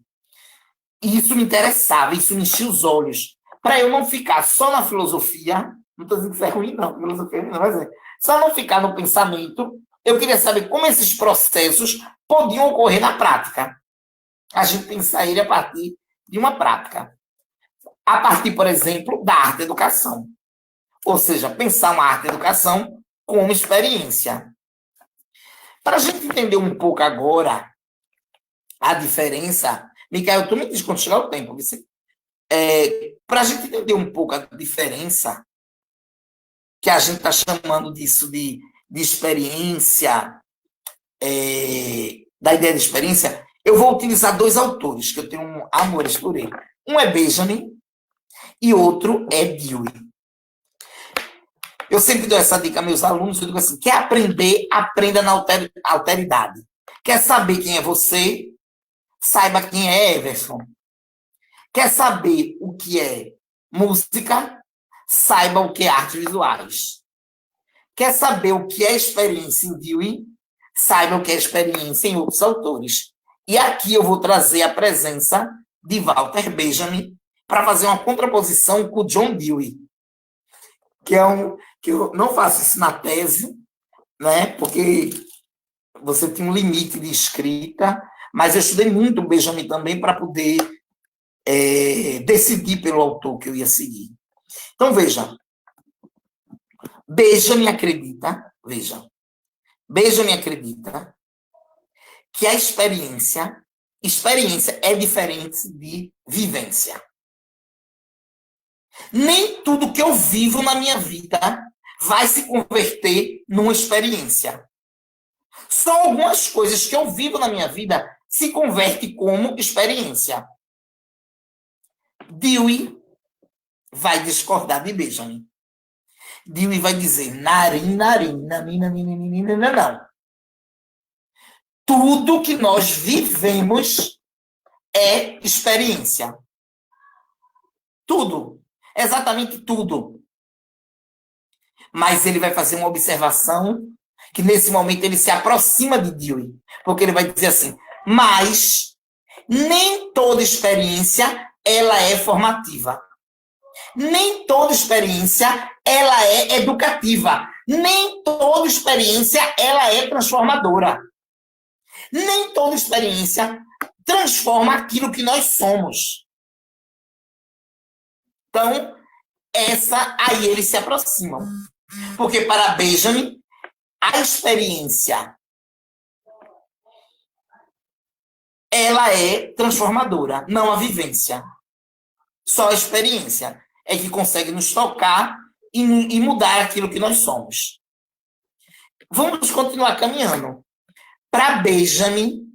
E isso me interessava, isso me enchia os olhos. Para eu não ficar só na filosofia, não estou dizendo que isso é ruim, não, filosofia é ruim, não, mas só não ficar no pensamento, eu queria saber como esses processos podiam ocorrer na prática. A gente pensar ele a partir de uma prática. A partir, por exemplo, da arte-educação. Ou seja, pensar uma arte-educação como experiência. Para a gente entender um pouco agora a diferença... Micael, tu me diz quando chegar o tempo. Para a gente entender um pouco a diferença, que a gente está chamando disso de experiência, da ideia de experiência, eu vou utilizar dois autores, que eu tenho amores por ele. Um é Benjamin e outro é Dewey. Eu sempre dou essa dica a meus alunos, eu digo assim, quer aprender, aprenda na alteridade. Quer saber quem é você? Saiba quem é Everson. Quer saber o que é música? Saiba o que é artes visuais. Quer saber o que é experiência em Dewey? Saiba o que é experiência em outros autores. E aqui eu vou trazer a presença de Walter Benjamin para fazer uma contraposição com o John Dewey, que eu não faço isso na tese, né? Porque você tem um limite de escrita, mas eu estudei muito o Benjamin também para poder decidir pelo autor que eu ia seguir. Então, veja. Benjamin acredita que a experiência é diferente de vivência. Nem tudo que eu vivo na minha vida vai se converter numa experiência. Só algumas coisas que eu vivo na minha vida se convertem como experiência. Dewey vai discordar de Benjamin. Dewey vai dizer, não. Tudo que nós vivemos é experiência. Tudo. Exatamente tudo. Mas ele vai fazer uma observação que nesse momento ele se aproxima de Dewey. Porque ele vai dizer assim, mas nem toda experiência ela é formativa. Nem toda experiência ela é educativa. Nem toda experiência ela é transformadora. Nem toda experiência transforma aquilo que nós somos. Então, aí eles se aproximam. Porque para Benjamin, a experiência ela é transformadora, não a vivência. Só a experiência é que consegue nos tocar e mudar aquilo que nós somos. Vamos continuar caminhando. Para Benjamin,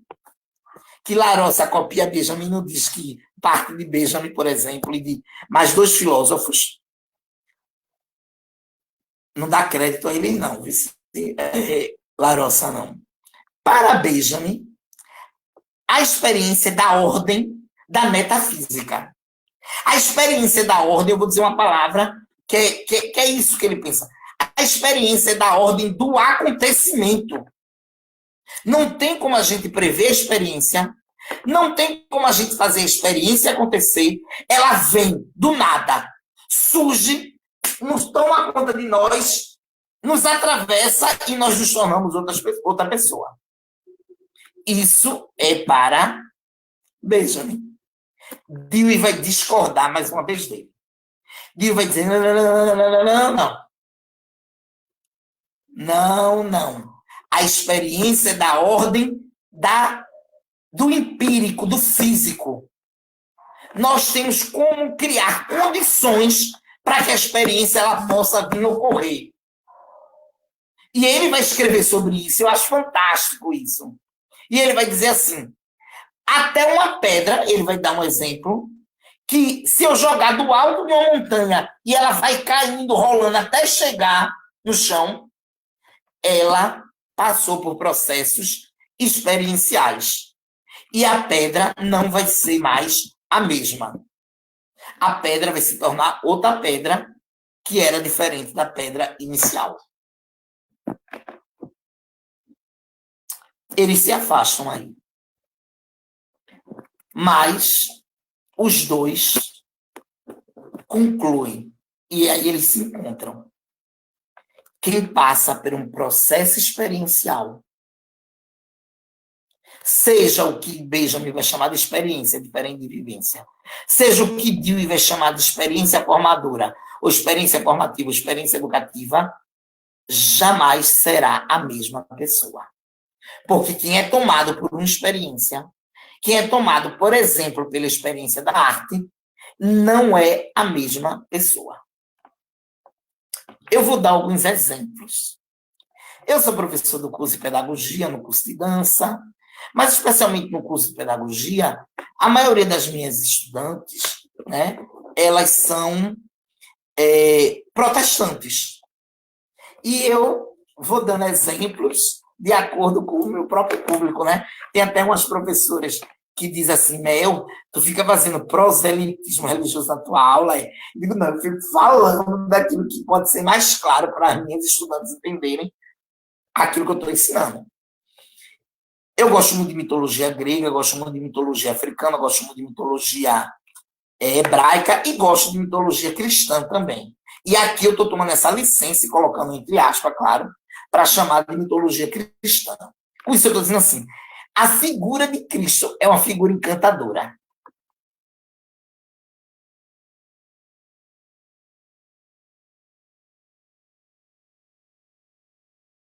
que Larossa copia Benjamin, não diz que parte de Benjamin, por exemplo, e de mais 2 filósofos, não dá crédito a ele, não. Larossa, não. Para Benjamin, a experiência da ordem da metafísica. A experiência da ordem, eu vou dizer uma palavra que é isso que ele pensa. A experiência da ordem do acontecimento. Não tem como a gente prever a experiência, não tem como a gente fazer a experiência acontecer, ela vem do nada, surge, nos toma conta de nós, nos atravessa e nós nos tornamos outra pessoa. Isso é para Benjamin. Dewey vai discordar mais uma vez dele. Dewey vai dizer, não. A experiência da ordem do empírico, do físico. Nós temos como criar condições para que a experiência ela possa vir ocorrer. E ele vai escrever sobre isso. Eu acho fantástico isso. E ele vai dizer assim, até uma pedra, ele vai dar um exemplo, que se eu jogar do alto de uma montanha e ela vai caindo, rolando até chegar no chão, ela passou por processos experienciais. E a pedra não vai ser mais a mesma. A pedra vai se tornar outra pedra que era diferente da pedra inicial. Eles se afastam aí. Mas os dois concluem. E aí eles se encontram. Quem passa por um processo experiencial, seja o que Benjamin vai chamar de experiência, diferente de vivência, seja o que Dewey vai chamar de experiência formadora, ou experiência formativa, ou experiência educativa, jamais será a mesma pessoa. Porque quem é tomado por uma experiência, quem é tomado, por exemplo, pela experiência da arte, não é a mesma pessoa. Eu vou dar alguns exemplos. Eu sou professor do curso de pedagogia, no curso de dança, mas especialmente no curso de pedagogia, a maioria das minhas estudantes, né, elas são protestantes. E eu vou dando exemplos de acordo com o meu próprio público, né? Tem até umas professoras que dizem assim, Mel, tu fica fazendo proselitismo religioso na tua aula? Eu digo, não, eu fico falando daquilo que pode ser mais claro para as minhas estudantes entenderem aquilo que eu estou ensinando. Eu gosto muito de mitologia grega, gosto muito de mitologia africana, gosto muito de mitologia hebraica e gosto de mitologia cristã também. E aqui eu estou tomando essa licença e colocando entre aspas, claro, para chamar de mitologia cristã. Com isso eu estou dizendo assim, a figura de Cristo é uma figura encantadora.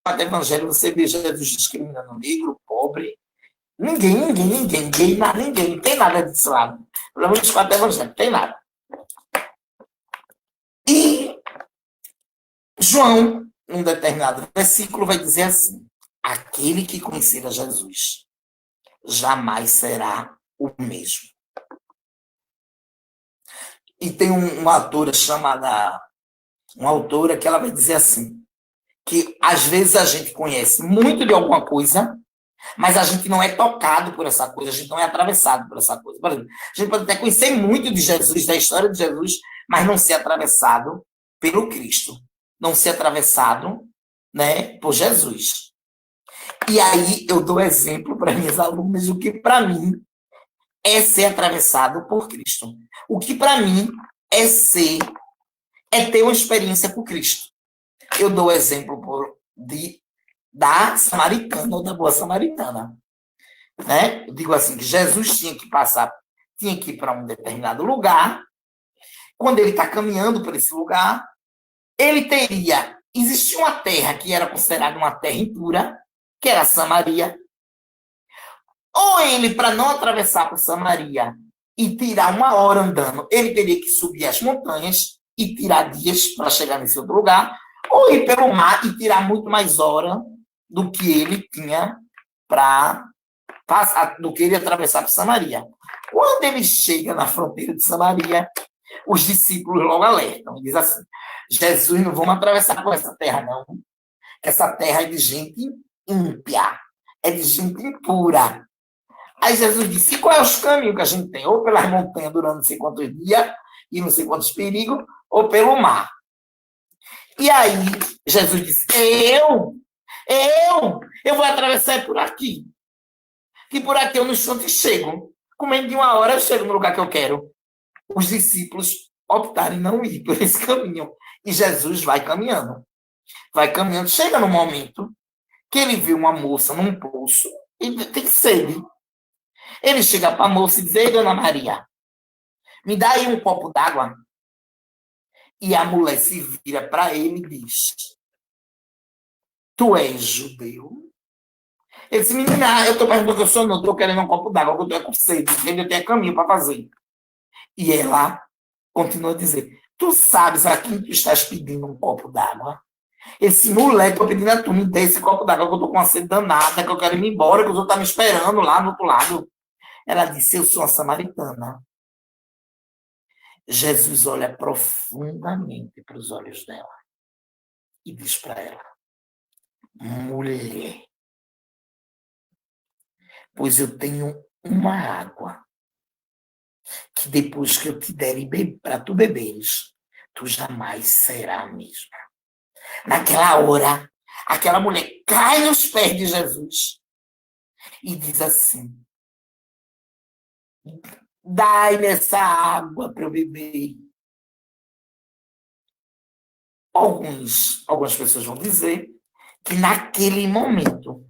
No Evangelho você vê Jesus discriminando negro, pobre. Ninguém. Não tem nada disso lá. No Evangelho, não tem nada. E João, num determinado versículo, vai dizer assim, aquele que conhecer a Jesus jamais será o mesmo. E tem uma autora que ela vai dizer assim, que às vezes a gente conhece muito de alguma coisa, mas a gente não é tocado por essa coisa, a gente não é atravessado por essa coisa. Por exemplo, a gente pode até conhecer muito de Jesus, da história de Jesus, mas não ser atravessado pelo Cristo, não ser atravessado, né, por Jesus. E aí eu dou exemplo para minhas alunas o que para mim é ser atravessado por Cristo. O que para mim é ter uma experiência com Cristo. Eu dou exemplo da samaritana ou da boa samaritana. Né? Eu digo assim, que Jesus tinha que ir para um determinado lugar. Quando ele está caminhando por esse lugar, existia uma terra que era considerada uma terra impura, que era Samaria. Ou ele, para não atravessar por Samaria e tirar 1 hora andando, ele teria que subir as montanhas, e tirar dias para chegar nesse outro lugar, ou ir pelo mar e tirar muito mais hora do que ele tinha para passar, do que ele atravessar para Samaria. Quando ele chega na fronteira de Samaria, os discípulos logo alertam e dizem assim: Jesus, não vamos atravessar com essa terra, não. Essa terra é de gente ímpia, é de gente impura. Aí Jesus disse: e qual é os caminhos que a gente tem? Ou pelas montanhas durante não sei quantos dias e não sei quantos perigos, ou pelo mar. E aí Jesus disse: eu vou atravessar por aqui. Que por aqui eu no instante chego. Com menos de uma hora eu chego no lugar que eu quero. Os discípulos optaram em não ir por esse caminho. E Jesus vai caminhando. Vai caminhando. Chega no momento que ele vê uma moça num poço e tem sede. Ele chega para a moça e diz: ei, dona Maria, me dá aí um copo d'água. E a mulher se vira para ele e diz: tu és judeu? Ele disse: menina, eu estou perguntando que eu sou, não estou querendo um copo d'água, porque eu estou com sede, eu tenho caminho para fazer. E ela continua a dizer: tu sabes a quem tu estás pedindo um copo d'água? Esse moleque, estou pedindo a tu, me dê esse copo d'água, que eu estou com uma sede danada, que eu quero ir embora, que os outros estão me esperando lá no outro lado. Ela disse: eu sou uma samaritana. Jesus olha profundamente para os olhos dela e diz para ela: mulher, pois eu tenho uma água que depois que eu te der para tu beberes, tu jamais será a mesma. Naquela hora, aquela mulher cai nos pés de Jesus e diz assim: dai-me essa água para eu beber. Algumas pessoas vão dizer que naquele momento,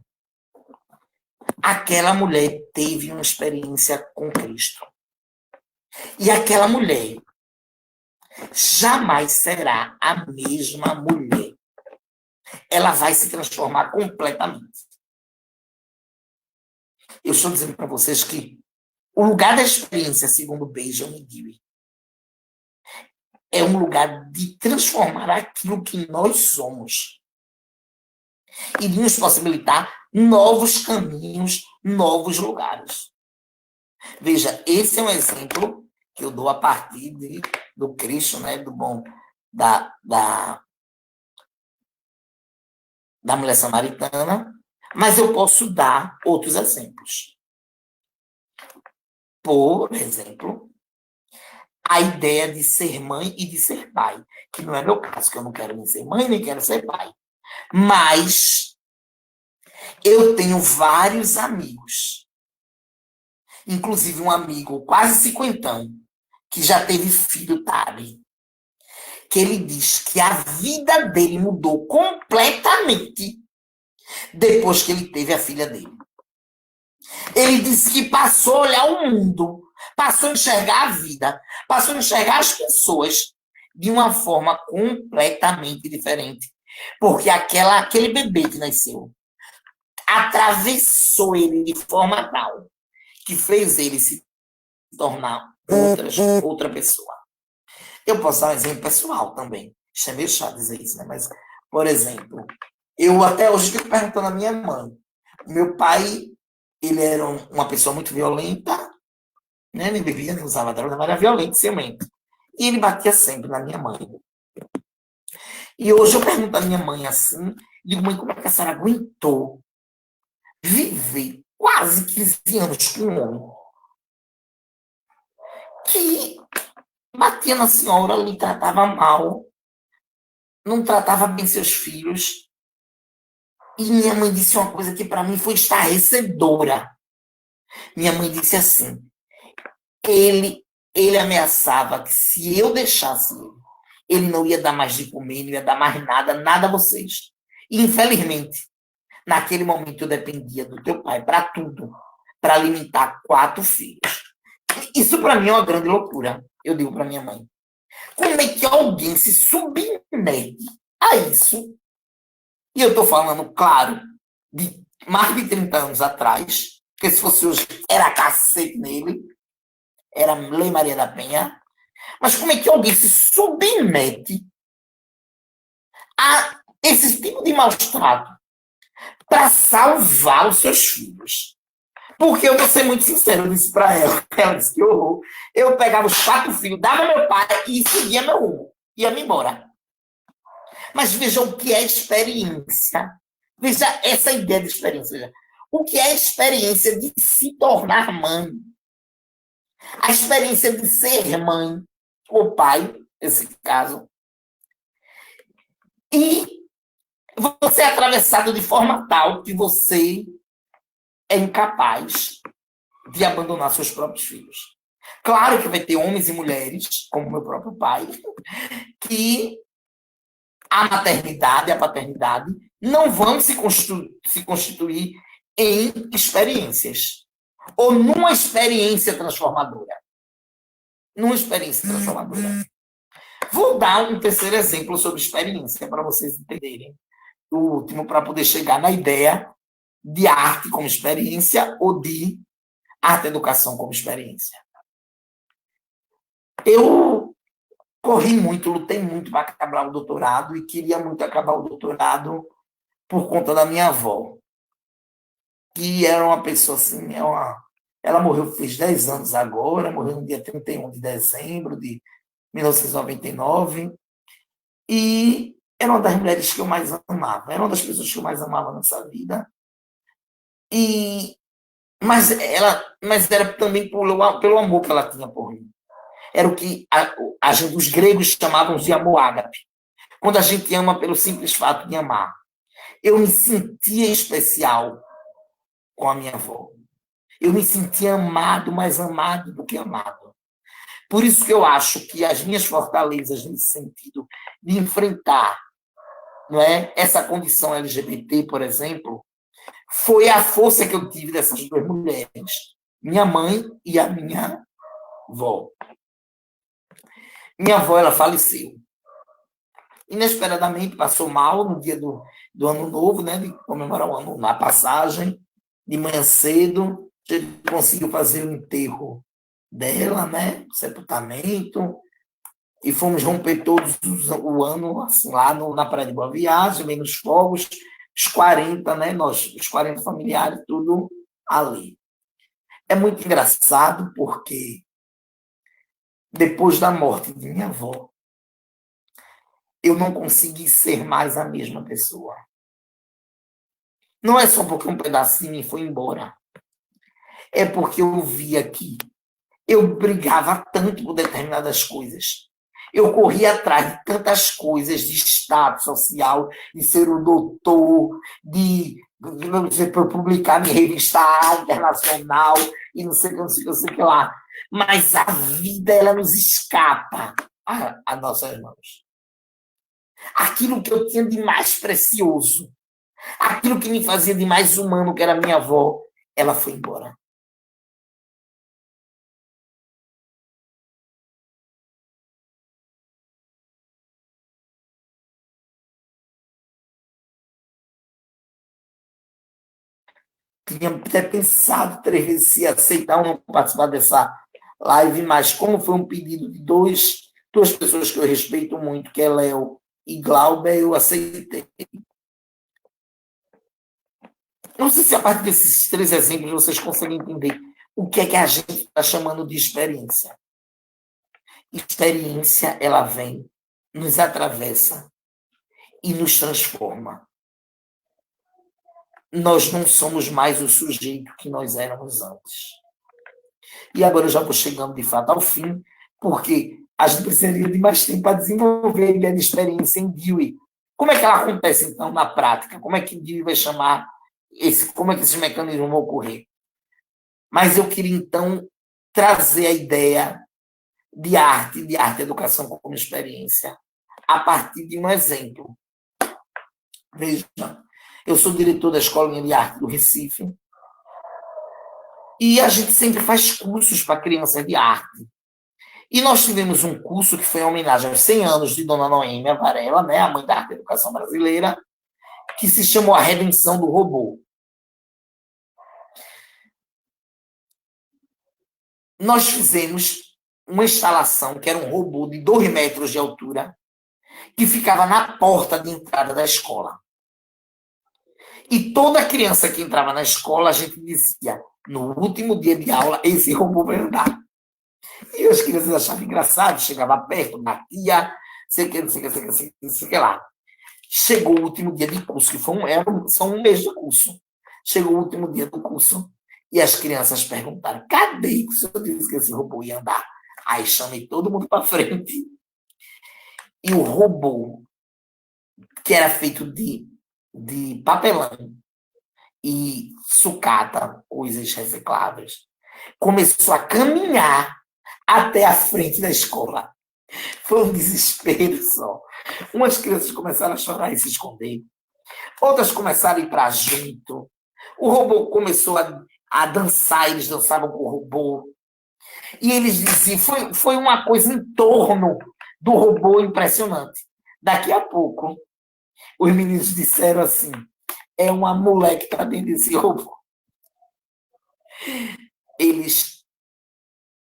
aquela mulher teve uma experiência com Cristo. E aquela mulher jamais será a mesma mulher. Ela vai se transformar completamente. Eu estou dizendo para vocês que o lugar da experiência, segundo Benjamin Dewey, é um lugar de transformar aquilo que nós somos e de nos possibilitar novos caminhos, novos lugares. Veja, esse é um exemplo que eu dou a partir do Cristo, né, da mulher samaritana, mas eu posso dar outros exemplos. Por exemplo, a ideia de ser mãe e de ser pai, que não é meu caso, que eu não quero nem ser mãe, nem quero ser pai. Mas eu tenho vários amigos, inclusive um amigo quase cinquentão, que já teve filho tarde, que ele diz que a vida dele mudou completamente depois que ele teve a filha dele. Ele disse que passou a olhar o mundo, passou a enxergar a vida, passou a enxergar as pessoas de uma forma completamente diferente. Porque aquele bebê que nasceu atravessou ele de forma tal que fez ele se tornar outra pessoa. Eu posso dar um exemplo pessoal também. Isso é meio chato dizer isso, né? Mas, por exemplo, eu até hoje fico perguntando à minha mãe. Meu pai, ele era uma pessoa muito violenta, né? Nem bebia, nem usava droga, mas era violento, ciumento. E ele batia sempre na minha mãe. E hoje eu pergunto à minha mãe assim, digo: mãe, como é que a senhora aguentou viver quase 15 anos com um homem que batia na senhora, lhe tratava mal, não tratava bem seus filhos? E minha mãe disse uma coisa que para mim foi estarrecedora. Minha mãe disse assim: ele ameaçava que se eu deixasse ele não ia dar mais de comer, não ia dar mais nada a vocês. E, infelizmente, naquele momento eu dependia do teu pai para tudo, para alimentar 4 filhos. Isso para mim é uma grande loucura. Eu digo para minha mãe: como é que alguém se submete a isso? E eu estou falando, claro, de mais de 30 anos atrás, porque se fosse hoje, era cacete nele, era Lei Maria da Penha. Mas como é que alguém se submete a esse tipo de maus trato para salvar os seus filhos? Porque eu vou ser muito sincero, eu disse para ela, ela disse que horror. Eu pegava os 4 filhos, dava meu pai e seguia meu rumo, ia-me embora. Mas veja o que é experiência. Veja essa ideia de experiência. Veja. O que é a experiência de se tornar mãe? A experiência de ser mãe, ou pai, nesse caso. E você é atravessado de forma tal que você é incapaz de abandonar seus próprios filhos. Claro que vai ter homens e mulheres, como meu próprio pai, que a maternidade e a paternidade não vão se constituir em experiências. Ou numa experiência transformadora. Numa experiência transformadora. Vou dar um terceiro exemplo sobre experiência, para vocês entenderem. O último, para poder chegar na ideia de arte como experiência ou de arte-educação como experiência. Eu corri muito, lutei muito para acabar o doutorado e queria muito acabar o doutorado por conta da minha avó, que era uma pessoa assim, ela morreu, fez 10 anos agora, morreu no dia 31 de dezembro de 1999, e era uma das mulheres que eu mais amava, era uma das pessoas que eu mais amava nessa vida, mas era também pelo amor que ela tinha por mim. Era o que os gregos chamavam de amor ágape. Quando a gente ama pelo simples fato de amar. Eu me sentia especial com a minha avó. Eu me sentia amado, mais amado do que amado. Por isso que eu acho que as minhas fortalezas nesse sentido de enfrentar, não é, essa condição LGBT, por exemplo, foi a força que eu tive dessas 2 mulheres, minha mãe e a minha avó. Minha avó, ela faleceu. Inesperadamente, passou mal no dia do Ano Novo, né, de comemorar o ano na passagem, de manhã cedo, a gente conseguiu fazer o enterro dela, né, sepultamento, e fomos romper todos o ano, assim, lá na Praia de Boa Viagem, bem nos fogos, os 40, né, os 40 familiares, tudo ali. É muito engraçado porque depois da morte de minha avó, eu não consegui ser mais a mesma pessoa. Não é só porque um pedaço de mim foi embora. É porque eu via que eu brigava tanto por determinadas coisas. Eu corria atrás de tantas coisas de status social, de ser o doutor, de publicar em revista internacional e não sei o que lá. Mas a vida, ela nos escapa a nossas mãos. Aquilo que eu tinha de mais precioso, aquilo que me fazia de mais humano, que era minha avó, ela foi embora. Tinha até pensado 3 vezes se aceitar ou não participar dessa live, mas como foi um pedido de duas pessoas que eu respeito muito, que é Léo e Glauber, eu aceitei. Não sei se a partir desses 3 exemplos vocês conseguem entender o que é que a gente está chamando de experiência. Experiência, ela vem, nos atravessa e nos transforma. Nós não somos mais o sujeito que nós éramos antes. E agora eu já vou chegando, de fato, ao fim, porque a gente precisaria de mais tempo para desenvolver a ideia de experiência em Dewey. Como é que ela acontece, então, na prática? Como é que Dewey vai chamar como é que esses mecanismos vão ocorrer? Mas eu queria, então, trazer a ideia de arte e educação como experiência, a partir de um exemplo. Veja, eu sou diretor da Escolinha de Arte do Recife, e a gente sempre faz cursos para crianças de arte. E nós tivemos um curso que foi em homenagem aos 100 anos de Dona Noêmia Varela, né, a mãe da arte e educação brasileira, que se chamou A Redenção do Robô. Nós fizemos uma instalação que era um robô de 2 metros de altura, que ficava na porta de entrada da escola. E toda criança que entrava na escola, a gente dizia, no último dia de aula, esse robô vai andar. E as crianças achavam engraçado, chegava perto, batia, sei que, sei que lá. Chegou o último dia de curso, que são um mês de curso. Chegou o último dia do curso e as crianças perguntaram, cadê que o senhor disse que esse robô ia andar? Aí chamei todo mundo para frente. E o robô, que era feito de papelão e sucata, coisas recicláveis, começou a caminhar até a frente da escola. Foi um desespero só. Umas crianças começaram a chorar e se esconder. Outras começaram a ir para junto. O robô começou a dançar, eles dançavam com o robô. E eles diziam, foi uma coisa em torno do robô impressionante. Daqui a pouco, os meninos disseram assim, é uma mulher que está dentro desse robô.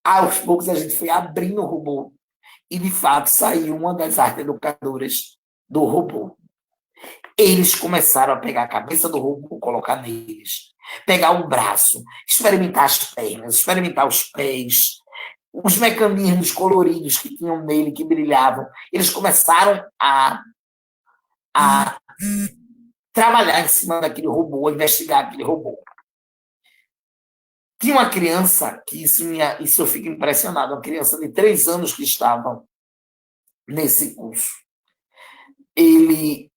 Aos poucos, a gente foi abrindo o robô. E, de fato, saiu uma das artes educadoras do robô. Eles começaram a pegar a cabeça do robô, colocar neles, pegar o braço, experimentar as pernas, experimentar os pés, os mecanismos coloridos que tinham nele, que brilhavam. Eles começaram a trabalhar em cima daquele robô, a investigar aquele robô. Tinha uma criança, que isso eu fico impressionado, uma criança de 3 anos que estava nesse curso. 2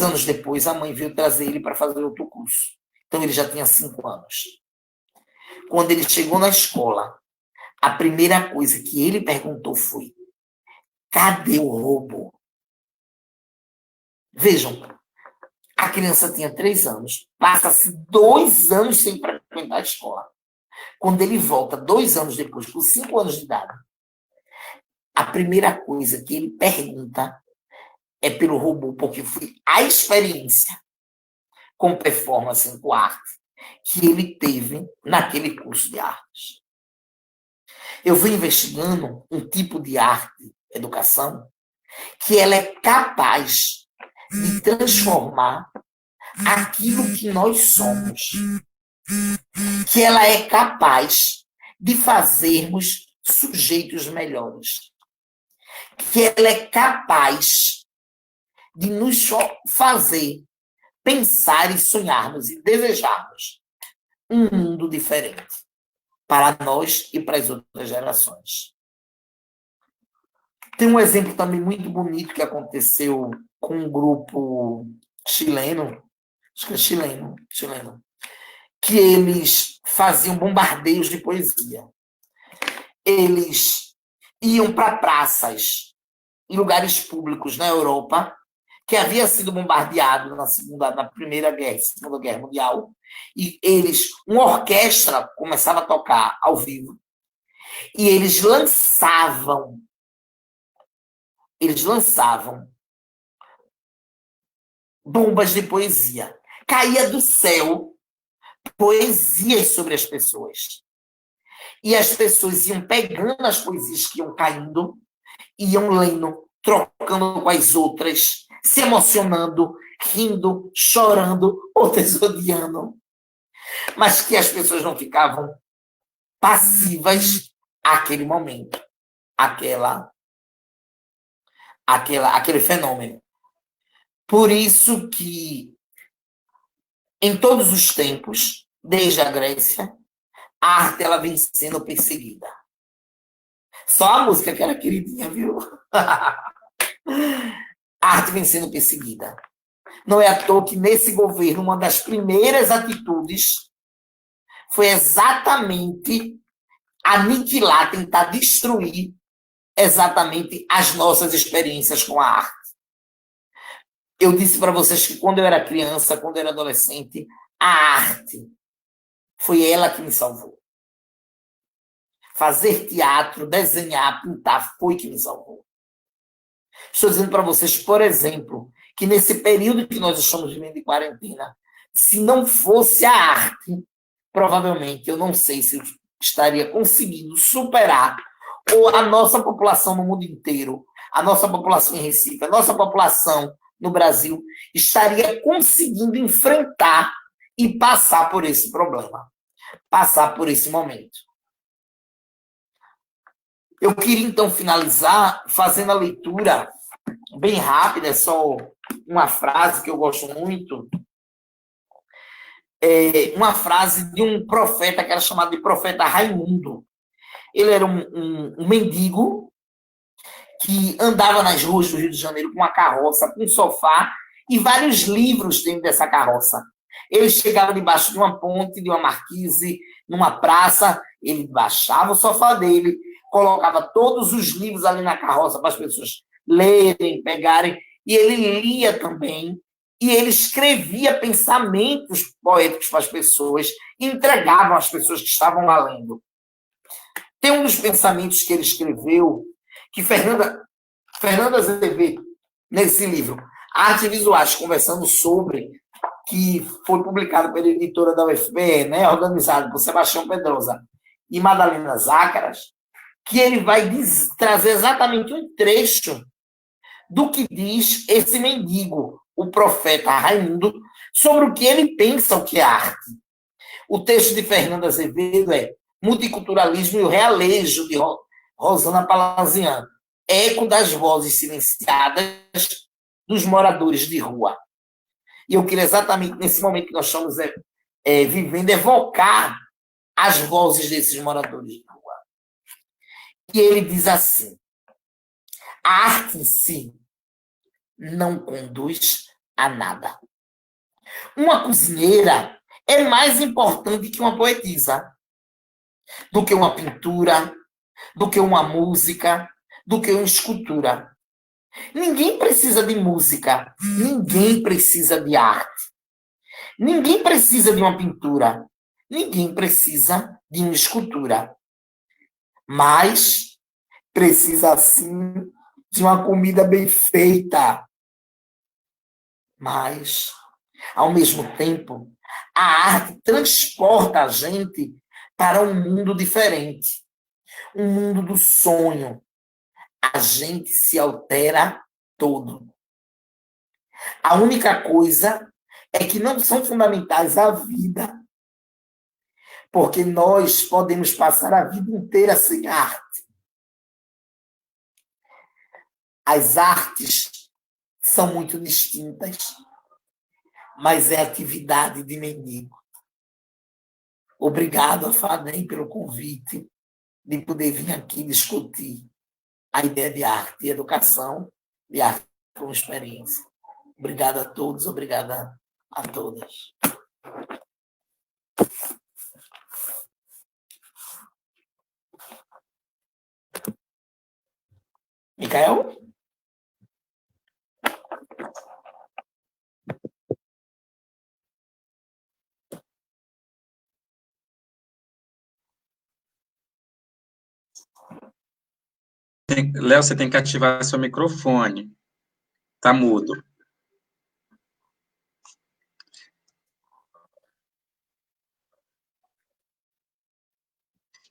anos depois, a mãe veio trazer ele para fazer outro curso. Então, ele já tinha 5 anos. Quando ele chegou na escola, a primeira coisa que ele perguntou foi, cadê o robô? Vejam, a criança tinha 3 anos, passa-se 2 anos sem frequentar a escola. Quando ele volta 2 anos depois, com 5 anos de idade, a primeira coisa que ele pergunta é pelo robô, porque foi a experiência com performance, com arte, que ele teve naquele curso de artes. Eu vou investigando um tipo de arte, educação, que ela é capaz de transformar aquilo que nós somos, que ela é capaz de fazermos sujeitos melhores, que ela é capaz de nos fazer pensar e sonharmos e desejarmos um mundo diferente para nós e para as outras gerações. Tem um exemplo também muito bonito que aconteceu com um grupo chileno, acho que é chileno, que eles faziam bombardeios de poesia. Eles iam para praças em lugares públicos na Europa, que havia sido bombardeado na Primeira Guerra e Segunda Guerra Mundial, e uma orquestra começava a tocar ao vivo, e eles lançavam bombas de poesia. Caía do céu poesias sobre as pessoas. E as pessoas iam pegando as poesias que iam caindo, iam lendo, trocando com as outras, se emocionando, rindo, chorando, outras odiando. Mas que as pessoas não ficavam passivas àquele momento, aquele fenômeno. Por isso que, em todos os tempos, desde a Grécia, a arte ela vem sendo perseguida. Só a música que era queridinha, viu? A arte vem sendo perseguida. Não é à toa que, nesse governo, uma das primeiras atitudes foi exatamente aniquilar, tentar destruir exatamente as nossas experiências com a arte. Eu disse para vocês que quando eu era criança, quando eu era adolescente, a arte foi ela que me salvou. Fazer teatro, desenhar, pintar, foi que me salvou. Estou dizendo para vocês, por exemplo, que nesse período que nós estamos vivendo de quarentena, se não fosse a arte, provavelmente eu não sei se eu estaria conseguindo superar ou a nossa população no mundo inteiro, a nossa população em Recife, a nossa população no Brasil, estaria conseguindo enfrentar e passar por esse problema, passar por esse momento. Eu queria, então, finalizar fazendo a leitura bem rápida, é só uma frase que eu gosto muito, uma frase de um profeta que era chamado de profeta Raimundo. Ele era um mendigo que andava nas ruas do Rio de Janeiro com uma carroça, com um sofá e vários livros dentro dessa carroça. Ele chegava debaixo de uma ponte, de uma marquise, numa praça, ele baixava o sofá dele, colocava todos os livros ali na carroça para as pessoas lerem, pegarem, e ele lia também, e ele escrevia pensamentos poéticos para as pessoas, e entregava às pessoas que estavam lá lendo. Tem um dos pensamentos que ele escreveu, que Fernanda Azevedo, nesse livro, Arte Visuais, conversando sobre, que foi publicado pela editora da UFPE, né, organizado por Sebastião Pedrosa e Madalena Zácaras, que ele vai trazer exatamente um trecho do que diz esse mendigo, o profeta Raimundo, sobre o que ele pensa o que é arte. O texto de Fernanda Azevedo é Multiculturalismo e o Realejo, de Rosana Palazian, eco das vozes silenciadas dos moradores de rua. E eu queria exatamente, nesse momento que nós estamos vivendo, evocar as vozes desses moradores de rua. E ele diz assim: a arte em si não conduz a nada. Uma cozinheira é mais importante que uma poetisa, do que uma pintura, do que uma música, do que uma escultura. Ninguém precisa de música, ninguém precisa de arte. Ninguém precisa de uma pintura, ninguém precisa de uma escultura. Mas precisa, sim, de uma comida bem feita. Mas, ao mesmo tempo, a arte transporta a gente para um mundo diferente. Um mundo do sonho. A gente se altera todo. A única coisa é que não são fundamentais à vida. Porque nós podemos passar a vida inteira sem arte. As artes são muito distintas, mas é atividade de mendigo. Obrigado a FADEM pelo convite de poder vir aqui discutir a ideia de arte e educação, de arte como experiência. Obrigado a todos, obrigada a todas. Micael? Léo, você tem que ativar seu microfone. Tá mudo.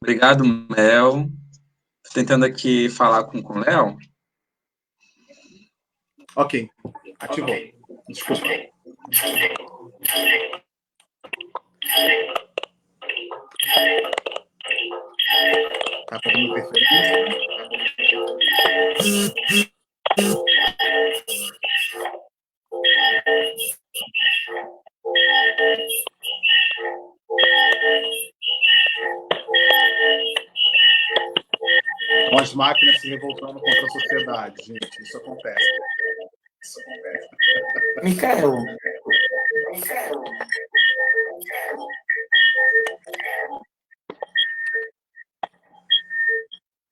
Obrigado, Mel. Estou tentando aqui falar com o Léo. Ok, ativou. Desculpa. Tá fazendo interferência? Com as máquinas se revoltando contra a sociedade, gente. Isso acontece. Micael.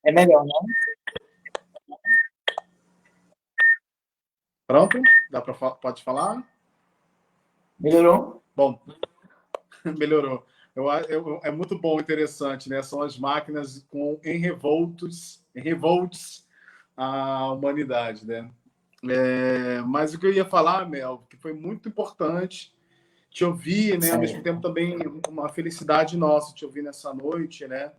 É melhor, não? Pronto? Pode falar? Melhorou? Bom, melhorou. É muito bom, interessante, né? São as máquinas em revoltos à humanidade, né? Mas o que eu ia falar, Mel, que foi muito importante te ouvir, né? Ao mesmo tempo também uma felicidade nossa te ouvir nessa noite, né?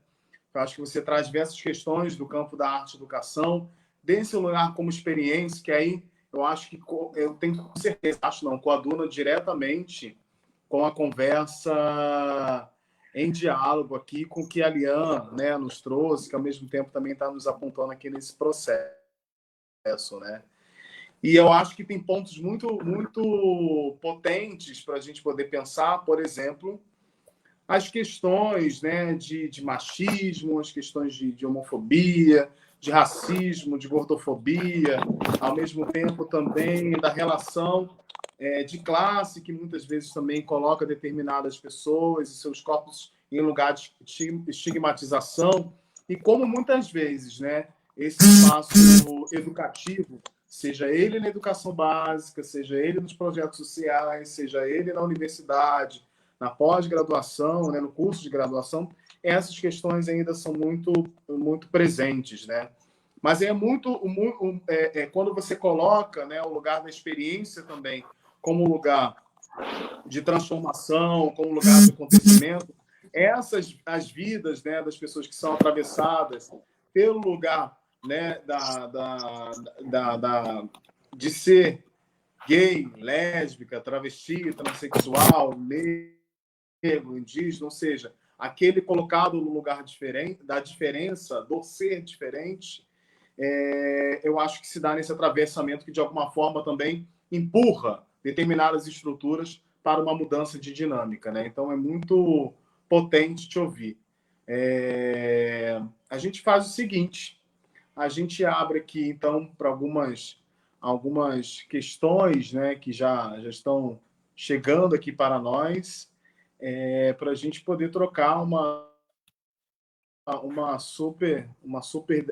Eu acho que você traz diversas questões do campo da arte e educação, desse lugar como experiência, que aí eu acho que eu tenho certeza, acho não, coaduna diretamente com a conversa em diálogo aqui com o que a Lian, né, nos trouxe, que ao mesmo tempo também está nos apontando aqui nesse processo, né? E eu acho que tem pontos muito, muito potentes para a gente poder pensar, por exemplo, as questões, né, de machismo, as questões de homofobia, de racismo, de gordofobia, ao mesmo tempo também da relação de classe, que muitas vezes também coloca determinadas pessoas e seus corpos em lugar de estigmatização, e como muitas vezes, né, esse espaço educativo, seja ele na educação básica, seja ele nos projetos sociais, seja ele na universidade, na pós-graduação, né, no curso de graduação, essas questões ainda são muito, muito presentes, né? Mas quando você coloca, né, o lugar da experiência também como lugar de transformação, como lugar de acontecimento, as vidas, né, das pessoas que são atravessadas pelo lugar, né, de ser gay, lésbica, travesti, transexual, negro, indígena, ou seja, aquele colocado no lugar diferente, da diferença, do ser diferente, eu acho que se dá nesse atravessamento que, de alguma forma, também empurra determinadas estruturas para uma mudança de dinâmica, né? Então, é muito potente te ouvir. A gente faz o seguinte, a gente abre aqui, então, para algumas questões, né, que já estão chegando aqui para nós, para a gente poder trocar uma super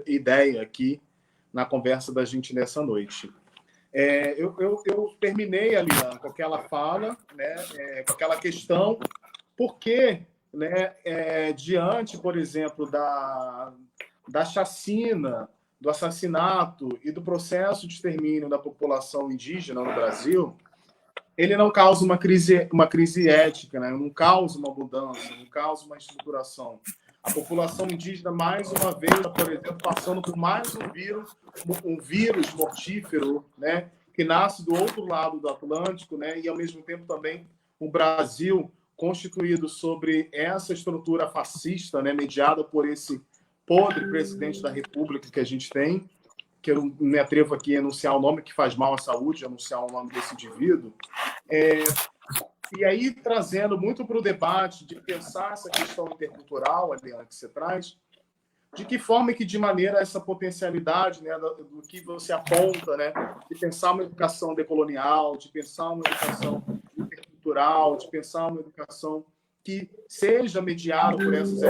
ideia aqui na conversa da gente nessa noite. Eu terminei ali com aquela fala, né, com aquela questão, porque, né, diante, por exemplo, da chacina, do assassinato e do processo de extermínio da população indígena no Brasil, ele não causa uma crise ética, né? Não causa uma mudança, não causa uma estruturação. A população indígena, mais uma vez, por exemplo, passando por mais um vírus mortífero, né? Que nasce do outro lado do Atlântico, né? E, ao mesmo tempo, também o Brasil constituído sobre essa estrutura fascista, né? Mediada por esse podre presidente da República que a gente tem, que eu não me atrevo aqui a enunciar o nome, que faz mal à saúde, anunciar o nome desse indivíduo. E aí, trazendo muito para o debate de pensar essa questão intercultural, Adriana, que você traz, de que forma e que de maneira essa potencialidade, né, do que você aponta, né, de pensar uma educação decolonial, de pensar uma educação intercultural, de pensar uma educação que seja mediada por essas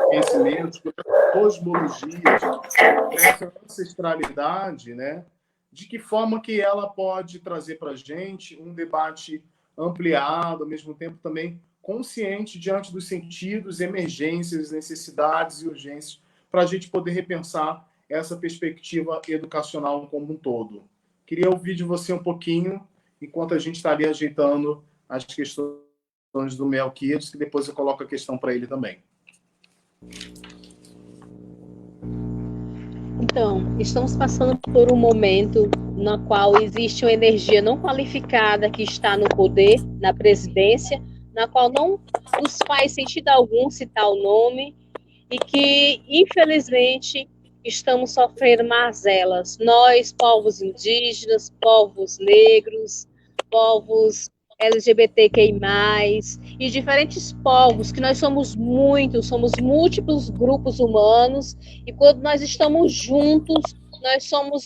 conhecimentos, por essas cosmologias, por essa ancestralidade, né? De que forma que ela pode trazer para a gente um debate ampliado, ao mesmo tempo também consciente diante dos sentidos, emergências, necessidades e urgências, para a gente poder repensar essa perspectiva educacional como um todo. Queria ouvir de você um pouquinho, enquanto a gente está ali ajeitando as questões do Melquiades, que depois eu coloco a questão para ele também. Então, estamos passando por um momento no qual existe uma energia não qualificada que está no poder, na presidência, na qual não nos faz sentido algum citar o nome, e que, infelizmente, estamos sofrendo mazelas. Nós, povos indígenas, povos negros, povos LGBTQI+, e diferentes povos, que nós somos muitos, somos múltiplos grupos humanos, e quando nós estamos juntos,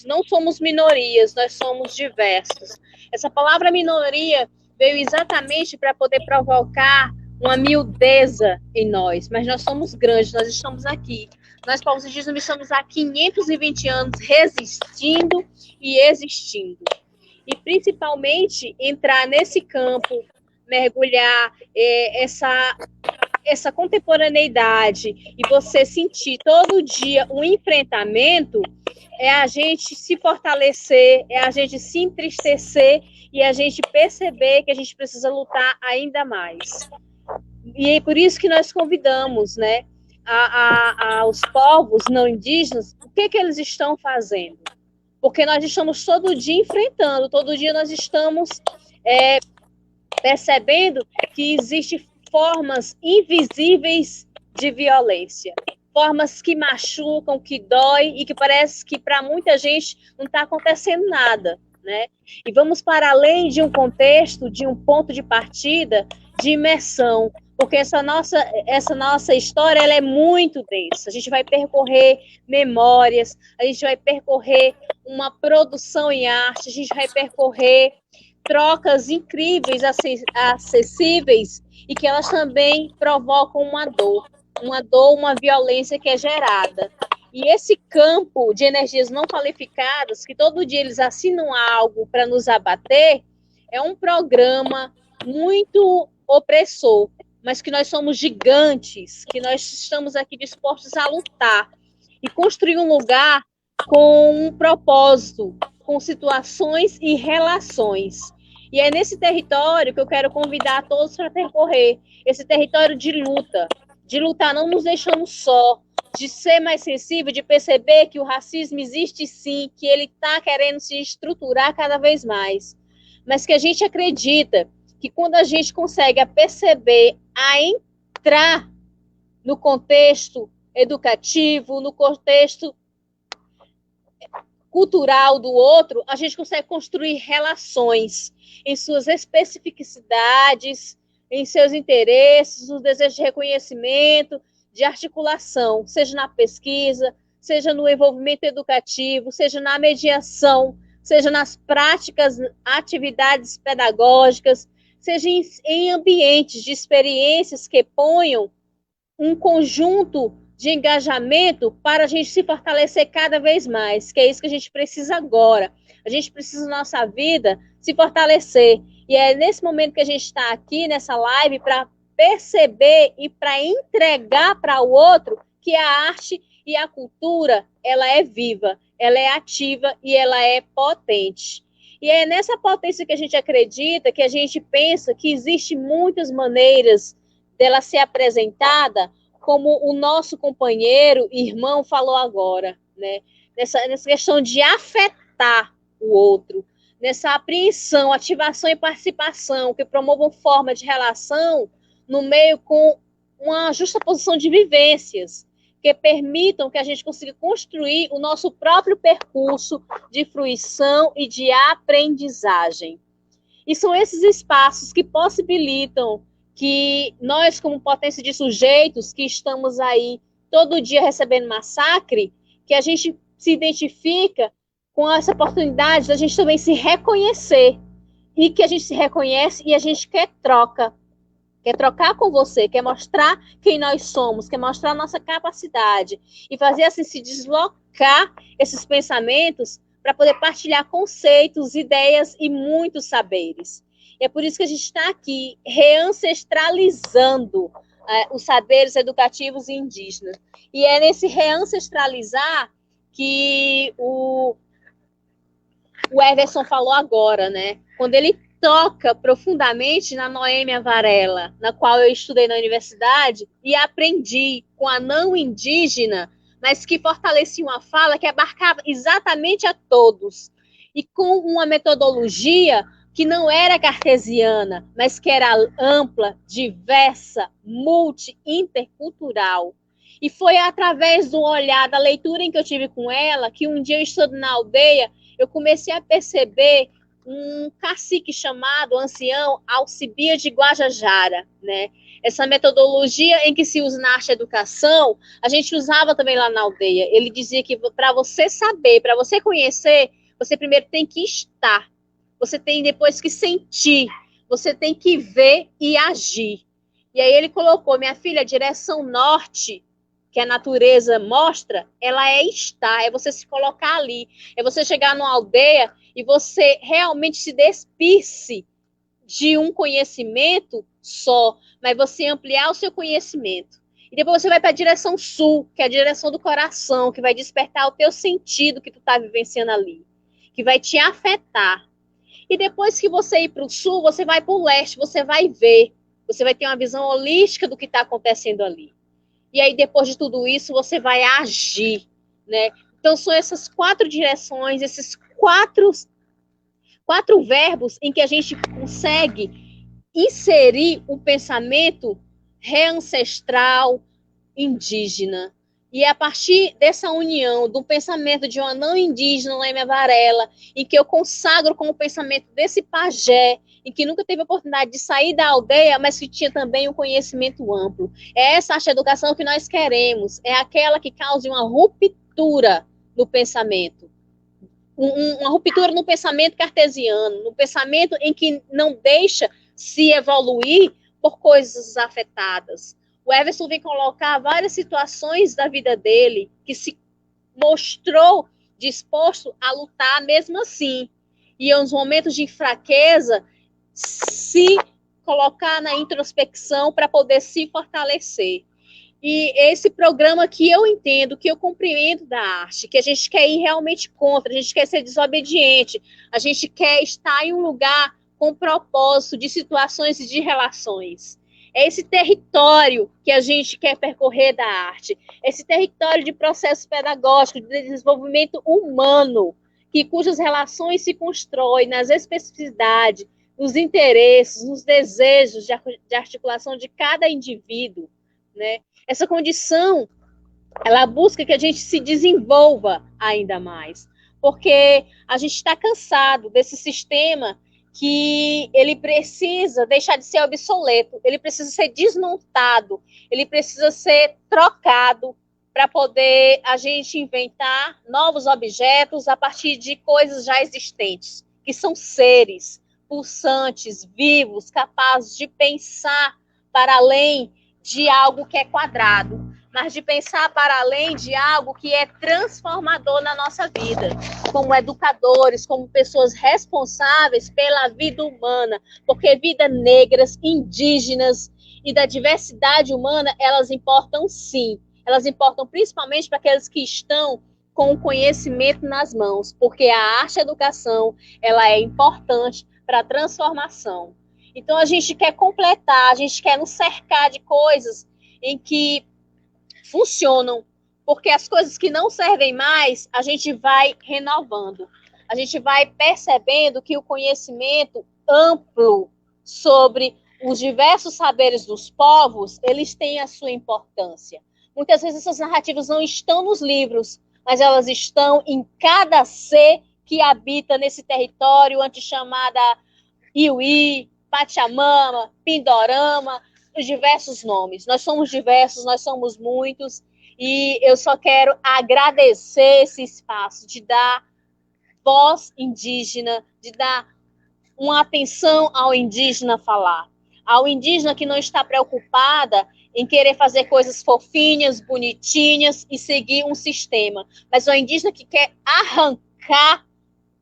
não somos minorias, nós somos diversos. Essa palavra minoria veio exatamente para poder provocar uma miudeza em nós, mas nós somos grandes, nós estamos aqui. Nós, povos indígenas, estamos há 520 anos resistindo e existindo. E, principalmente, entrar nesse campo, mergulhar essa contemporaneidade e você sentir todo dia um enfrentamento, é a gente se fortalecer, é a gente se entristecer e a gente perceber que a gente precisa lutar ainda mais. E é por isso que nós convidamos, né? aos povos não indígenas, o que eles estão fazendo? Porque nós estamos todo dia enfrentando, todo dia nós estamos percebendo que existem formas invisíveis de violência, formas que machucam, que dói e que parece que para muita gente não está acontecendo nada, né? E vamos para além de um contexto, de um ponto de partida, de imersão, porque essa nossa história ela é muito densa. A gente vai percorrer memórias, a gente vai percorrer uma produção em arte, a gente vai percorrer trocas incríveis, acessíveis, e que elas também provocam uma dor, uma violência que é gerada. E esse campo de energias não qualificadas, que todo dia eles assinam algo para nos abater, é um programa muito opressor, mas que nós somos gigantes, que nós estamos aqui dispostos a lutar e construir um lugar com um propósito, com situações e relações. E é nesse território que eu quero convidar todos para percorrer, esse território de lutar não nos deixando só, de ser mais sensível, de perceber que o racismo existe sim, que ele está querendo se estruturar cada vez mais, mas que a gente acredita que quando a gente consegue perceber, a entrar no contexto educativo, no contexto cultural do outro, a gente consegue construir relações em suas especificidades, em seus interesses, no desejo de reconhecimento, de articulação, seja na pesquisa, seja no envolvimento educativo, seja na mediação, seja nas práticas, atividades pedagógicas, seja em ambientes de experiências que ponham um conjunto de engajamento para a gente se fortalecer cada vez mais, que é isso que a gente precisa agora. A gente precisa, na nossa vida, se fortalecer. E é nesse momento que a gente está aqui, nessa live, para perceber e para entregar para o outro que a arte e a cultura, ela é viva, ela é ativa e ela é potente. E é nessa potência que a gente acredita, que a gente pensa que existe muitas maneiras dela ser apresentada, como o nosso companheiro e irmão falou agora, né? Nessa questão de afetar o outro, nessa apreensão, ativação e participação, que promovam forma de relação no meio com uma justaposição de vivências, que permitam que a gente consiga construir o nosso próprio percurso de fruição e de aprendizagem. E são esses espaços que possibilitam que nós, como potência de sujeitos que estamos aí todo dia recebendo massacre, que a gente se identifica com essa oportunidade da gente também se reconhecer, e que a gente se reconhece e a gente quer trocar com você, quer mostrar quem nós somos, quer mostrar a nossa capacidade, e fazer assim, se deslocar esses pensamentos para poder partilhar conceitos, ideias e muitos saberes. É por isso que a gente está aqui reancestralizando os saberes educativos e indígenas. E é nesse reancestralizar que o Everson falou agora, né? Quando ele toca profundamente na Noêmia Varela, na qual eu estudei na universidade e aprendi com a não indígena, mas que fortalecia uma fala que abarcava exatamente a todos, e com uma metodologia que não era cartesiana, mas que era ampla, diversa, intercultural. E foi através do olhar, da leitura em que eu tive com ela, que um dia eu estudando na aldeia, eu comecei a perceber um cacique chamado ancião Alcibiades de Guajajara, né? Essa metodologia em que se usa na arte e educação, a gente usava também lá na aldeia. Ele dizia que para você saber, para você conhecer, você primeiro tem que estar. Você tem depois que sentir, você tem que ver e agir. E aí ele colocou, minha filha, a direção norte, que a natureza mostra, ela é estar, é você se colocar ali, é você chegar numa aldeia e você realmente se despir-se de um conhecimento só, mas você ampliar o seu conhecimento. E depois você vai para a direção sul, que é a direção do coração, que vai despertar o teu sentido que tu está vivenciando ali, que vai te afetar. E depois que você ir para o sul, você vai para o leste, você vai ver, você vai ter uma visão holística do que está acontecendo ali. e aí depois de tudo isso você vai agir, né? Então são essas 4 direções, esses quatro verbos em que a gente consegue inserir um pensamento reancestral indígena. E é a partir dessa união do pensamento de uma não indígena, Lêmia Varela, em que eu consagro com o pensamento desse pajé, em que nunca teve a oportunidade de sair da aldeia, mas que tinha também um conhecimento amplo. É essa arte educação que nós queremos, é aquela que cause uma ruptura no pensamento. Uma ruptura no pensamento cartesiano, no pensamento em que não deixa se evoluir por coisas afetadas. O Everson vem colocar várias situações da vida dele que se mostrou disposto a lutar mesmo assim. E em uns momentos de fraqueza, se colocar na introspecção para poder se fortalecer. E esse programa que eu entendo, que eu compreendo da arte, que a gente quer ir realmente contra, a gente quer ser desobediente, a gente quer estar em um lugar com propósito de situações e de relações. É esse território que a gente quer percorrer da arte, esse território de processo pedagógico, de desenvolvimento humano, cujas relações se constroem nas especificidades, nos interesses, nos desejos de articulação de cada indivíduo, né? Essa condição, ela busca que a gente se desenvolva ainda mais, porque a gente está cansado desse sistema que ele precisa deixar de ser obsoleto, ele precisa ser desmontado, ele precisa ser trocado para poder a gente inventar novos objetos a partir de coisas já existentes, que são seres pulsantes, vivos, capazes de pensar para além de algo que é quadrado, mas de pensar para além de algo que é transformador na nossa vida, como educadores, como pessoas responsáveis pela vida humana, porque vidas negras, indígenas e da diversidade humana, elas importam sim, elas importam principalmente para aqueles que estão com o conhecimento nas mãos, porque a arte-educação, ela é importante para a transformação. Então, a gente quer completar, a gente quer nos cercar de coisas em que funcionam, porque as coisas que não servem mais, a gente vai renovando. A gente vai percebendo que o conhecimento amplo sobre os diversos saberes dos povos, eles têm a sua importância. Muitas vezes essas narrativas não estão nos livros, mas elas estão em cada ser que habita nesse território, antes chamada Iuí, Pachamama, Pindorama, os diversos nomes. Nós somos diversos, nós somos muitos, e eu só quero agradecer esse espaço de dar voz indígena, de dar uma atenção ao indígena falar, ao indígena que não está preocupada em querer fazer coisas fofinhas, bonitinhas e seguir um sistema, mas ao indígena que quer arrancar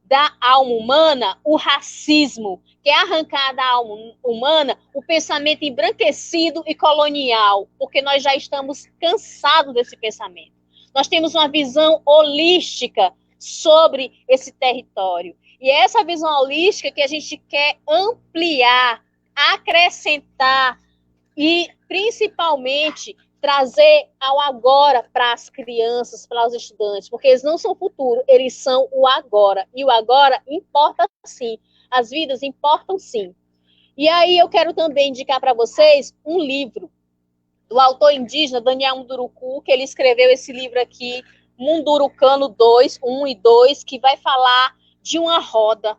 da alma humana o racismo, quer arrancar da alma humana o pensamento embranquecido e colonial, porque nós já estamos cansados desse pensamento. Nós temos uma visão holística sobre esse território. E é essa visão holística que a gente quer ampliar, acrescentar e, principalmente, trazer ao agora para as crianças, para os estudantes, porque eles não são o futuro, eles são o agora. E o agora importa sim, as vidas importam sim. E aí eu quero também indicar para vocês um livro do autor indígena Daniel Munduruku, que ele escreveu esse livro aqui, Mundurucano 2, 1 e 2, que vai falar de uma roda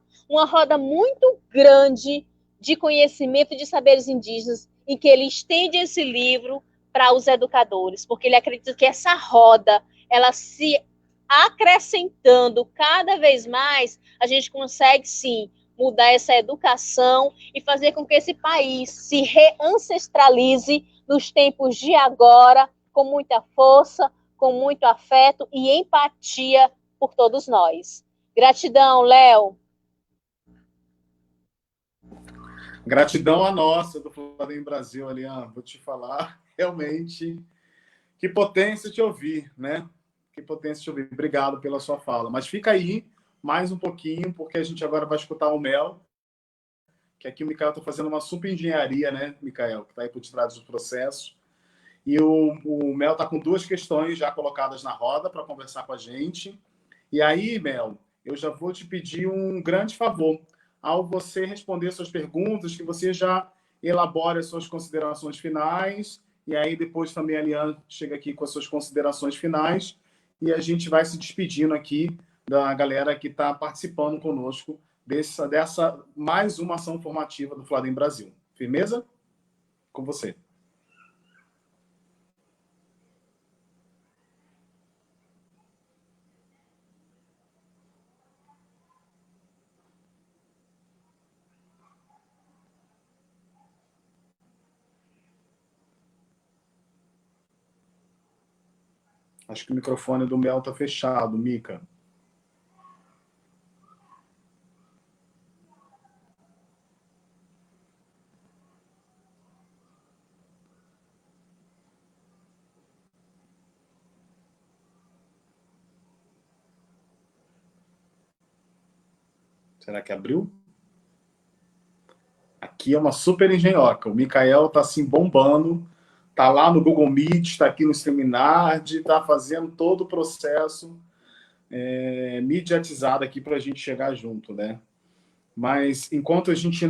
muito grande de conhecimento de saberes indígenas, em que ele estende esse livro para os educadores, porque ele acredita que essa roda, ela se acrescentando cada vez mais, a gente consegue, sim, mudar essa educação e fazer com que esse país se reancestralize nos tempos de agora, com muita força, com muito afeto e empatia por todos nós. Gratidão, Léo. Gratidão a nossa do Flamengo Brasil, Alian. Vou te falar, realmente, que potência te ouvir, né? Que potência te ouvir. Obrigado pela sua fala. Mas fica aí mais um pouquinho, porque a gente agora vai escutar o Mel, que aqui o Micael está fazendo uma super engenharia, né, Micael? Que está aí por trás do processo. E o Mel está com 2 questões já colocadas na roda para conversar com a gente. E aí, Mel, eu já vou te pedir um grande favor. Ao você responder suas perguntas, que você já elabore as suas considerações finais. E aí, depois também a Liane chega aqui com as suas considerações finais. E a gente vai se despedindo aqui da galera que está participando conosco dessa mais uma ação formativa do Fladem Brasil. Firmeza? Com você. Acho que o microfone do Mel está fechado, Mica. Será que abriu? Aqui é uma super engenhoca. O Mikael está assim bombando, está lá no Google Meet, está aqui no Seminard, está fazendo todo o processo mediatizado aqui para a gente chegar junto, né? Mas enquanto a gente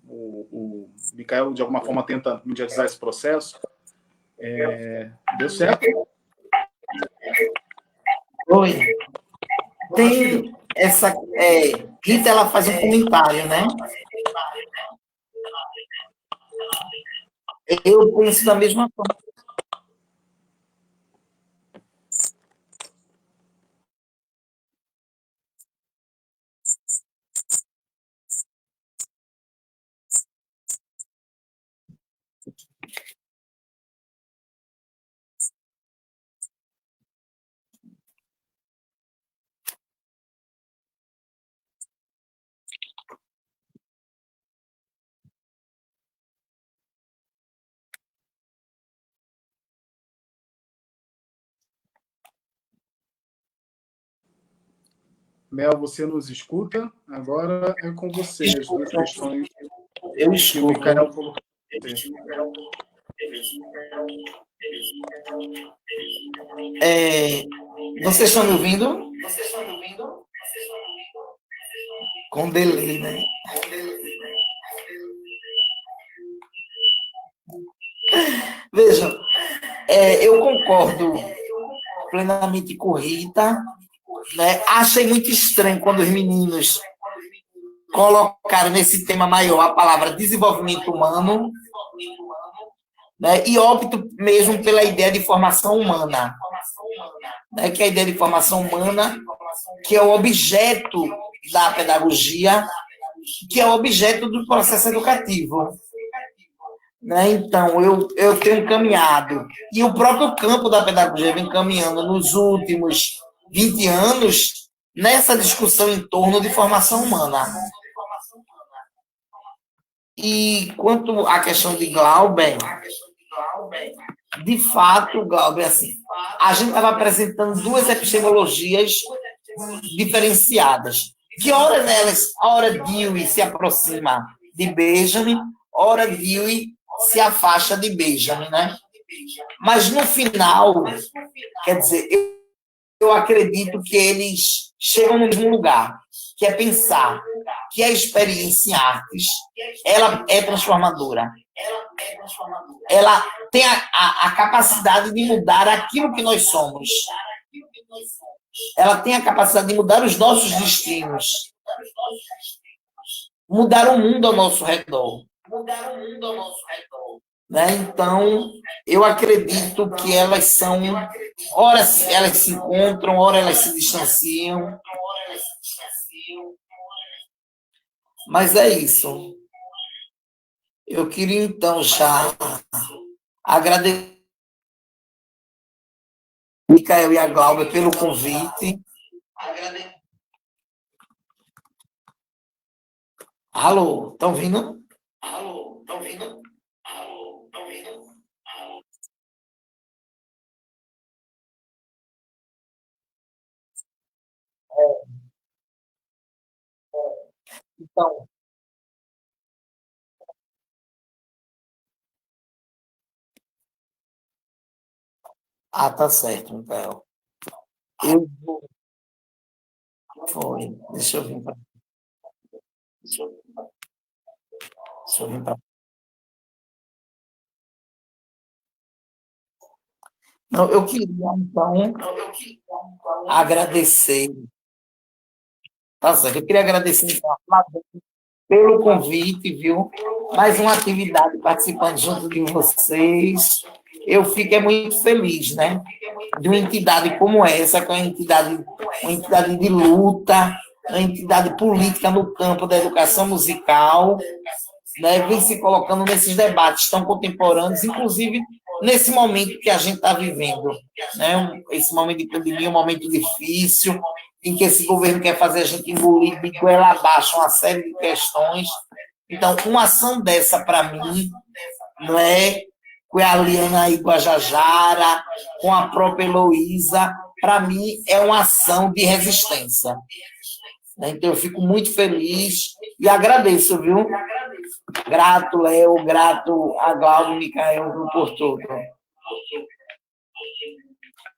o Mikael de alguma forma tenta mediatizar esse processo, deu certo? Oi. Tem essa. Rita, ela faz um comentário, né? Eu penso da mesma forma. Mel, você nos escuta? Agora é com você as 2 questões Eu que o escuto. Mikael colocou. Vocês estão me ouvindo? Com delay, né? Vejam, eu concordo plenamente com Rita, né? Achei muito estranho quando os meninos colocaram nesse tema maior a palavra desenvolvimento humano, né? E opto mesmo pela ideia de formação humana, né? Que é a ideia de formação humana, que é o objeto da pedagogia, que é o objeto do processo educativo. Né? Então, eu tenho caminhado, e o próprio campo da pedagogia vem caminhando nos últimos 20 anos nessa discussão em torno de formação humana. E quanto à questão de Glauber, de fato, Glauber, assim, a gente estava apresentando 2 epistemologias diferenciadas, que ora nelas, ora Dewey se aproxima de Benjamin, ora Dewey se afasta de Benjamin, né? Mas no final, quer dizer, eu acredito que eles chegam no mesmo lugar, que é pensar que a experiência em artes, ela é transformadora. Ela tem a capacidade de mudar aquilo que nós somos. Ela tem a capacidade de mudar os nossos destinos. Mudar o mundo ao nosso redor. Né? Então, eu acredito que elas são, ora elas se encontram, ora elas se distanciam. Mas é isso. Eu queria, então, já agradecer a Micael e a Glauber pelo convite. Alô, estão ouvindo? Alô, estão ouvindo? Alô, estão ouvindo? Então, Ah, tá certo, Mikael. Eu vou. Foi. Deixa eu vir para. Deixa eu vir para. Não, eu queria, então, agradecer. Tá certo. Eu queria agradecer, então, a Flávia pelo convite, viu? Mais uma atividade participando junto de vocês. Eu fico muito feliz, né? De uma entidade como essa, que é uma entidade de luta, uma entidade política no campo da educação musical, né? Vem se colocando nesses debates tão contemporâneos, inclusive nesse momento que a gente está vivendo, né? Esse momento de pandemia, um momento difícil, em que esse governo quer fazer a gente engolir de goela abaixo uma série de questões. Então, uma ação dessa, para mim, não é com a Liana Iguajajara, com a própria Heloísa, para mim, é uma ação de resistência. Então, eu fico muito feliz e agradeço, viu? Grato, Léo, grato a Glauco e Mikael por tudo.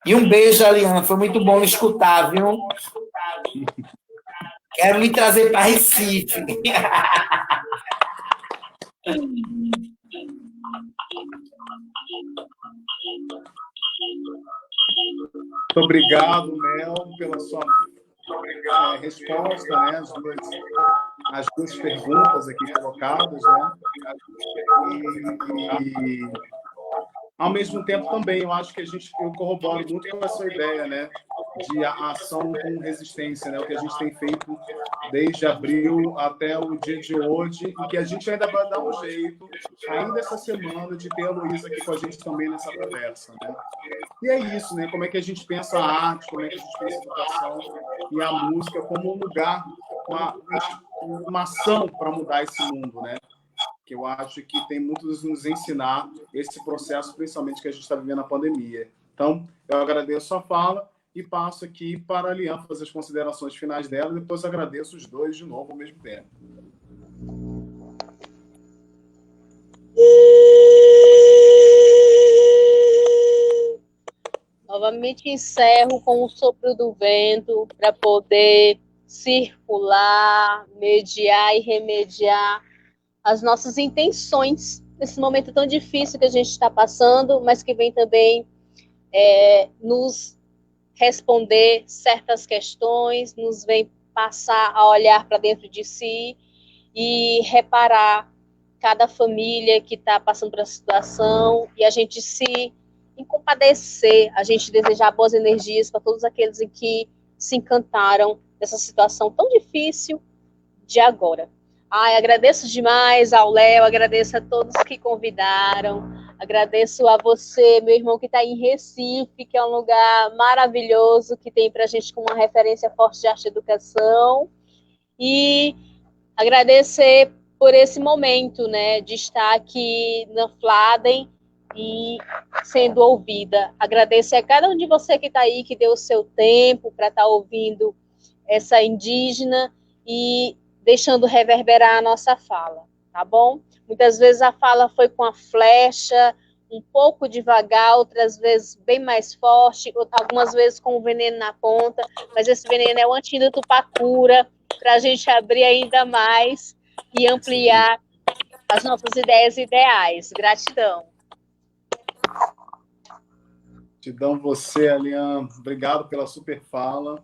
E um beijo, Aliana, foi muito bom escutar, viu? Quero me trazer para Recife. Muito obrigado, Mel, pela sua resposta, né? As duas perguntas aqui colocadas, né? E ao mesmo tempo também, eu acho que eu corroboro muito com a sua ideia, né? De ação com resistência, né? O que a gente tem feito desde abril até o dia de hoje, e que a gente ainda vai dar um jeito, ainda essa semana, de ter a Luísa aqui com a gente também nessa conversa, né? E é isso, né? Como é que a gente pensa a arte, como é que a gente pensa a educação e a música como um lugar, uma ação para mudar esse mundo, né? Que eu acho que tem muito a nos ensinar esse processo, principalmente que a gente está vivendo na pandemia. Então, eu agradeço a fala e passo aqui para a Liana fazer as considerações finais dela, e depois agradeço os dois de novo ao mesmo tempo. Novamente encerro com o sopro do vento para poder circular, mediar e remediar as nossas intenções nesse momento tão difícil que a gente está passando, mas que vem também nos responder certas questões, nos vem passar a olhar para dentro de si e reparar cada família que está passando por essa situação, e a gente se compadecer, a gente desejar boas energias para todos aqueles em que se encantaram dessa situação tão difícil de agora. Agradeço demais ao Léo, agradeço a todos que convidaram, agradeço a você, meu irmão, que está em Recife, que é um lugar maravilhoso, que tem para a gente como uma referência forte de arte e educação, e agradecer por esse momento, né, de estar aqui na Fladen e sendo ouvida. Agradeço a cada um de você que está aí, que deu o seu tempo para estar ouvindo essa indígena e deixando reverberar a nossa fala, tá bom? Muitas vezes a fala foi com a flecha, um pouco devagar, outras vezes bem mais forte, algumas vezes com o veneno na ponta, mas esse veneno é o antídoto para cura, para a gente abrir ainda mais e ampliar as nossas ideias e ideais. Gratidão. Gratidão você, Aliane. Obrigado pela super fala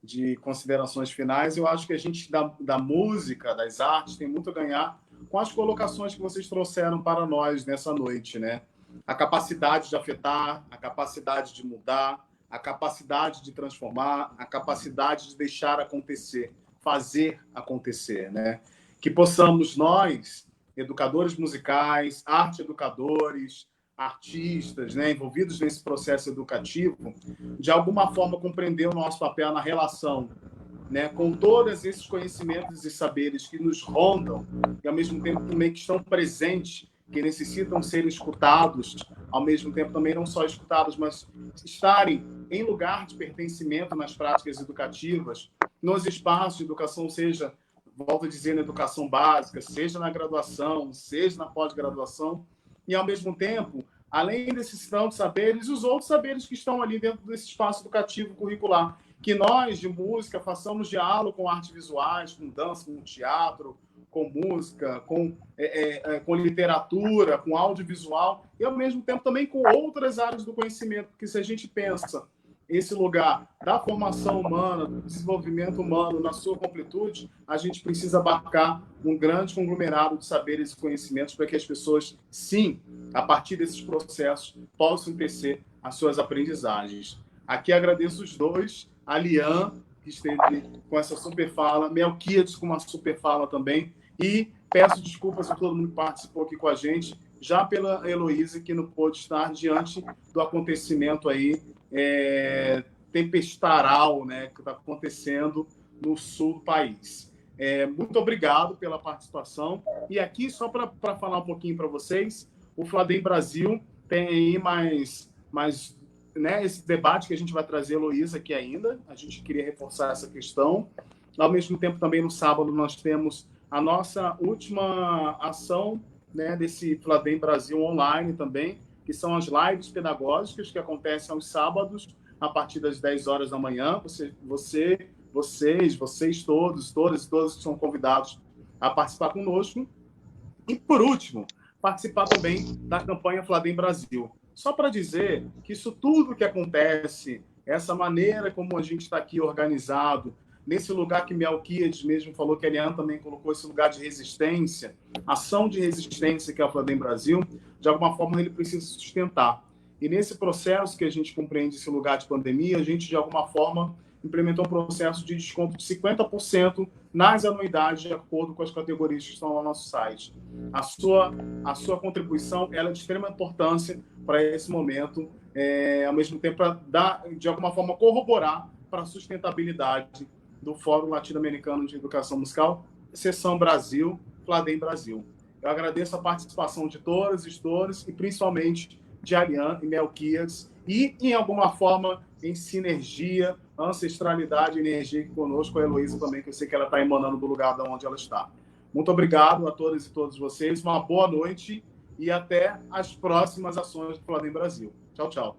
de considerações finais. Eu acho que a gente, da música, das artes, tem muito a ganhar com as colocações que vocês trouxeram para nós nessa noite, né? A capacidade de afetar, a capacidade de mudar, a capacidade de transformar, a capacidade de deixar acontecer, fazer acontecer, né? Que possamos nós, educadores musicais, arte-educadores, artistas, né, envolvidos nesse processo educativo, de alguma forma compreender o nosso papel na relação, né, com todos esses conhecimentos e saberes que nos rondam e, ao mesmo tempo, também que estão presentes, que necessitam ser escutados, ao mesmo tempo também não só escutados, mas estarem em lugar de pertencimento nas práticas educativas, nos espaços de educação, seja, volto a dizer, na educação básica, seja na graduação, seja na pós-graduação, e, ao mesmo tempo, além desses tantos saberes, os outros saberes que estão ali dentro desse espaço educativo curricular. Que nós, de música, façamos diálogo com artes visuais, com dança, com teatro, com música, com literatura, com audiovisual, e, ao mesmo tempo, também com outras áreas do conhecimento, porque se a gente pensa esse lugar da formação humana, do desenvolvimento humano na sua completude, a gente precisa abarcar um grande conglomerado de saberes e conhecimentos para que as pessoas, sim, a partir desses processos, possam crescer as suas aprendizagens. Aqui agradeço os dois, a Lian, que esteve com essa super fala, Melquiades com uma super fala também, e peço desculpas a todo mundo que participou aqui com a gente, já pela Heloísa, que não pôde estar diante do acontecimento aí tempestaral, né, que está acontecendo no sul do país. Muito obrigado pela participação. E aqui, só para falar um pouquinho para vocês, o Fladem Brasil tem aí mais né, esse debate que a gente vai trazer, Heloísa, aqui ainda. A gente queria reforçar essa questão. Ao mesmo tempo, também no sábado, nós temos a nossa última ação, né, desse Fladem Brasil online também, que são as lives pedagógicas que acontecem aos sábados, a partir das 10 horas da manhã. Vocês todos, todas e todos que são convidados a participar conosco. E, por último, participar também da campanha Fladem Brasil. Só para dizer que isso tudo que acontece, essa maneira como a gente está aqui organizado, nesse lugar que Melquiades mesmo falou, que a Eliane também colocou, esse lugar de resistência, ação de resistência que é o Fladem Brasil, de alguma forma ele precisa sustentar. E nesse processo que a gente compreende esse lugar de pandemia, a gente, de alguma forma, implementou um processo de desconto de 50% nas anuidades, de acordo com as categorias que estão lá no nosso site. A sua contribuição ela é de extrema importância para esse momento, ao mesmo tempo para dar, de alguma forma, corroborar para a sustentabilidade do Fórum Latino-Americano de Educação Musical, Seção Brasil, Fladem Brasil. Eu agradeço a participação de todas e todos, e principalmente de Ariane e Melquiades, e, em alguma forma, em sinergia, ancestralidade e energia aqui conosco, a Heloísa também, que eu sei que ela está emanando do lugar de onde ela está. Muito obrigado a todas e todos vocês, uma boa noite e até as próximas ações do Fladem Brasil. Tchau, tchau.